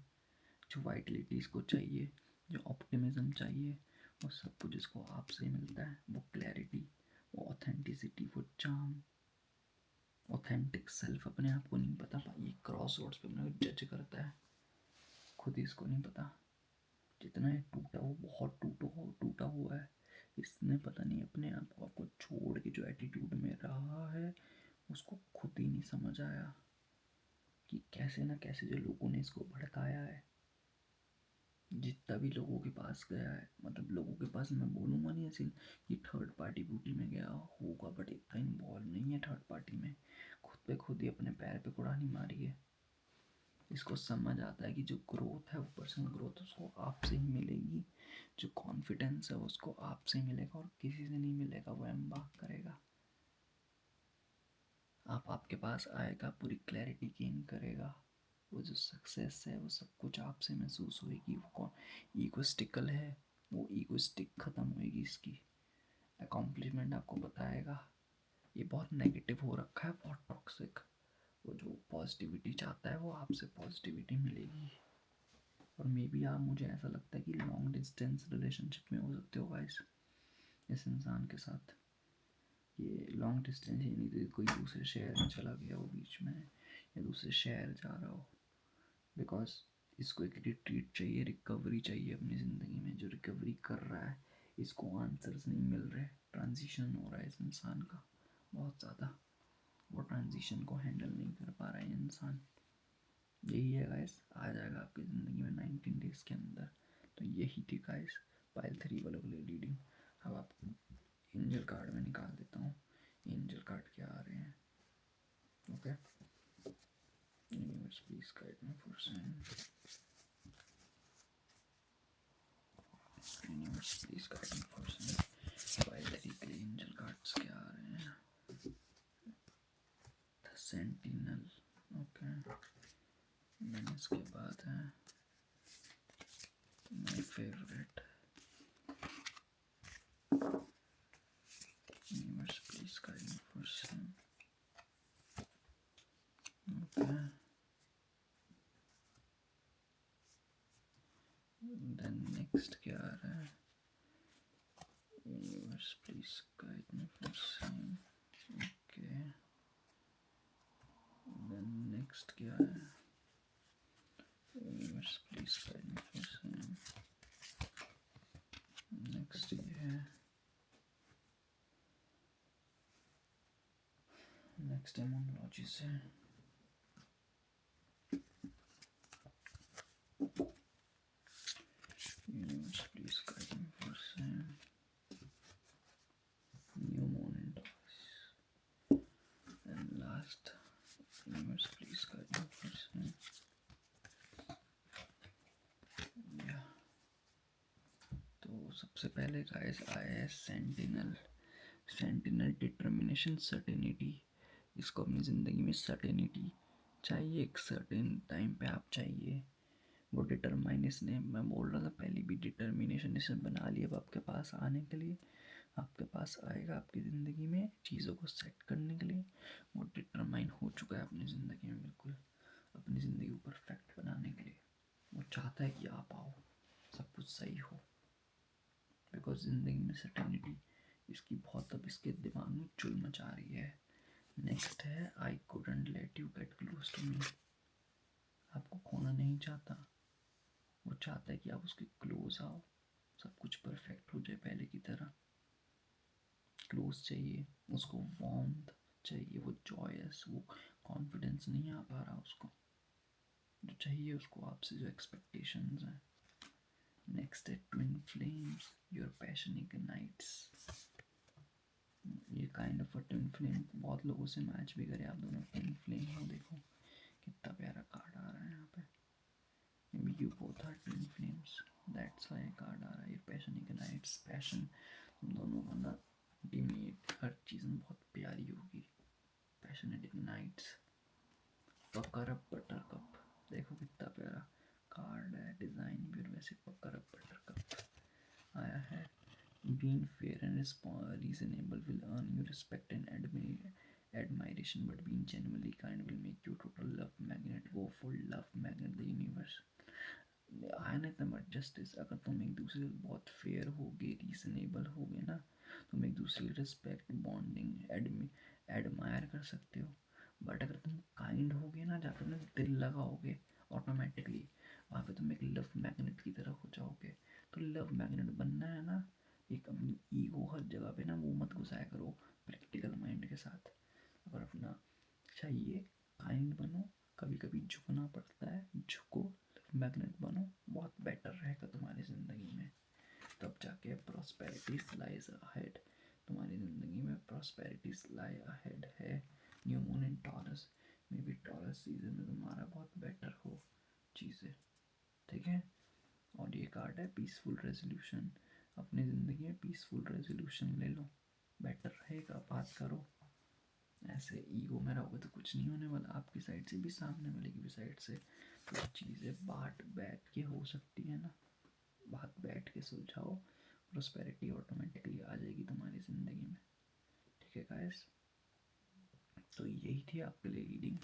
जो वाइटलिटी इसको चाहिए, जो ऑप्टिमिज्म चाहिए, वो सब कुछ इसको आपसे मिलता है। वो क्लैरिटी, वो ऑथेंटिसिटी, वो चार्म, ऑथेंटिक सेल्फ अपने आप को नहीं पता। ये क्रॉस रोड्स पे अपने जज करता है, खुद ही इसको नहीं पता। जितना ये टूटा वो बहुत टूटा हुआ है। इसने पता नहीं अपने आप को आपको छोड़ के जो एटीट्यूड में रहा है उसको खुद ही नहीं समझ आया कि कैसे ना कैसे जो लोगों ने इसको भड़काया है, जितना भी लोगों के पास गया है, मतलब लोगों के पास मैं बोलूँगा नहीं ऐसे कि थर्ड पार्टी बूटी में गया होगा, बट इतना इन्वॉल्व नहीं है थर्ड पार्टी में। खुद पे खुद ही अपने पैर पे कुड़ानी मारी है। इसको समझ आता है कि जो ग्रोथ है वो पर्सनल ग्रोथ उसको आपसे ही मिलेगी, जो कॉन्फिडेंस है उसको आपसे मिलेगा और किसी से नहीं मिलेगा। वो एम्बार्क करेगा, आपके पास आएगा, पूरी क्लैरिटी गेन करेगा। वो जो सक्सेस है वो सब कुछ आपसे महसूस होएगी। वो कौन ईगोस्टिकल है, वो ईगोस्टिक ख़त्म होएगी इसकी। अकॉम्प्लिशमेंट आपको बताएगा। ये बहुत नेगेटिव हो रखा है, बहुत टॉक्सिक। वो जो पॉजिटिविटी चाहता है वो आपसे पॉजिटिविटी मिलेगी। और मे बी आप, मुझे ऐसा लगता है कि लॉन्ग डिस्टेंस रिलेशनशिप में हो सकते हो गाइस इस इंसान के साथ। ये लॉन्ग डिस्टेंस ही नहीं, तो कोई दूसरे शहर में चला गया हो बीच में, या दूसरे शहर जा रहा हो। बिकॉज इसको एक रिट्रीट चाहिए, रिकवरी चाहिए अपनी ज़िंदगी में। जो रिकवरी कर रहा है इसको आंसर्स नहीं मिल रहे, ट्रांजिशन हो रहा है इस इंसान का बहुत ज़्यादा। वो ट्रांजिशन को हैंडल नहीं कर पा रहा है इंसान। यही है गाइस, आ जाएगा आपकी ज़िंदगी में 19 डेज़ के अंदर। तो यही थी गाइस पाइल 3 वालों के लिए रीडिंग। अब आपको एंजल कार्ड में निकाल देता हूँ, एंजल कार्ड क्या आ रहे हैं। Okay, universe please guide me for sign, universe please guide me for sign. Pile 3 के लिए एंजल कार्ड्स क्या आ रहे हैं। The sentinel, okay. देन इसके बाद है my favourite, universe please guide me for sign, okay. Then next क्या आ रहा है, universe please guide me for sign, okay. Then next क्या है, universe please guide me for sign. Next ये है, नेक्स्ट एमोनोलॉजी से universe please guide me for sign, new moon in toss. And last, universe please guide me for sign, या। तो सबसे पहले गाइस आया है सेंटिनल। Sentinel determination, certainty. इसको अपनी ज़िंदगी में सर्टेनिटी चाहिए, एक सर्टेन टाइम पे आप चाहिए। वो डिटरमाइन, ने मैं बोल रहा था पहले भी, डिटर्मिनेशन इसने बना लिया अब आपके पास आने के लिए। आपके पास आएगा आपकी ज़िंदगी में चीज़ों को सेट करने के लिए। वो डिटरमाइन हो चुका है अपनी ज़िंदगी में, बिल्कुल अपनी ज़िंदगी को परफेक्ट बनाने के लिए। वो चाहता है कि आप आओ, सब कुछ सही हो। बिकॉज ज़िंदगी में सर्टेनिटी इसकी बहुत, अब इसके दिमाग में चुल मचा रही है। नेक्स्ट है I couldn't let you get close to me. आपको खोना नहीं चाहता, वो चाहता है कि आप उसके क्लोज आओ, सब कुछ परफेक्ट हो जाए पहले की तरह। क्लोज चाहिए उसको, वार्मथ चाहिए, वो जॉयस, वो कॉन्फिडेंस नहीं आ पा रहा उसको, जो चाहिए उसको आपसे, जो एक्सपेक्टेशंस हैं। नेक्स्ट है twin flames, your passion ignites. ये kind of a twin flame, बहुत लोगों से मैच भी करे आप दोनों ट्विन फ्लेम हो। देखो कितना प्यारा कार्ड आ रहा है यहाँ पे। Maybe you both are twin flames, that's why card आ रहा है। ये पैशन इग्नाइट्स, पैशन तुम दोनों का ना अल्टीमेट, हर चीज़ में बहुत प्यारी होगी। Passion ignites. Pucker up buttercup, देखो कितना प्यारा कार्ड है, डिज़ाइन भी, और वैसे पकर अप बटर कप आया है। Being fair and reasonable will earn you respect and admiration, but being genuinely kind will make you total love magnet. Go for love magnet, the universe. आने तक जस्टिस, अगर तुम एक दूसरे से बहुत फेयर होगे, रीजनेबल होगे ना, तुम एक दूसरे की रिस्पेक्ट, बॉन्डिंग, एडमायर कर सकते हो। बट अगर तुम काइंड होगे ना, जहाँ पे तुम दिल लगाओगे, ऑटोमेटिकली वहाँ पे तुम एक लव मैग्नेट की तरह हो जाओगे। तो लव मैग्नेट बनना है ना, एक अपनी ईगो हर जगह पे ना वो मत घुसाया करो, प्रैक्टिकल माइंड के साथ। अगर अपना चाहिए काइंड बनो, कभी कभी झुकना पड़ता है, झुको, लव मैग्नेट बनो, बहुत बेटर रहेगा तुम्हारी ज़िंदगी में। तब जाके प्रॉस्पेरिटी लाइज अहेड, तुम्हारी ज़िंदगी में प्रॉस्पेरिटी लाई अहेड है। New moon in taurus, may be taurus season में तुम्हारा बहुत बेटर हो चीज़ें, ठीक है। और ये कार्ड है पीसफुल रेजोल्यूशन, अपनी ज़िंदगी में पीसफुल रेजोल्यूशन ले लो, बेटर रहेगा। बात करो, ऐसे ईगो में रहोगे तो कुछ नहीं होने वाला, आपकी साइड से भी सामने वाले की भी साइड से। कुछ चीज़ें बात बैठ के हो सकती है ना, बात बैठ के सुलझाओ, प्रोस्पेरिटी ऑटोमेटिकली आ जाएगी तुम्हारी ज़िंदगी में, ठीक है गाइस। तो यही थी आपके लिए रीडिंग।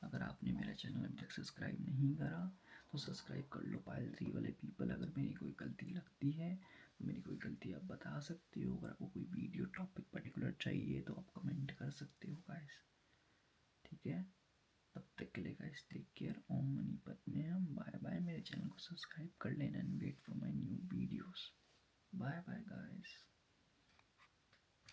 अगर आपने मेरा चैनल अभी तक सब्सक्राइब नहीं करा तो सब्सक्राइब कर लो। पायल 3 वाले पीपल, अगर मेरी कोई गलती लगती है तो मेरी कोई गलती आप बता सकते हो। अगर आपको कोई वीडियो टॉपिक पर्टिकुलर चाहिए तो आप कमेंट कर सकते हो गाइस, ठीक है। तब तक के लिए गाइस टेक केयर, ओम मनी पद्मे हम, बाय बाय। मेरे चैनल को सब्सक्राइब कर लेना and wait for my new videos. Bye bye guys.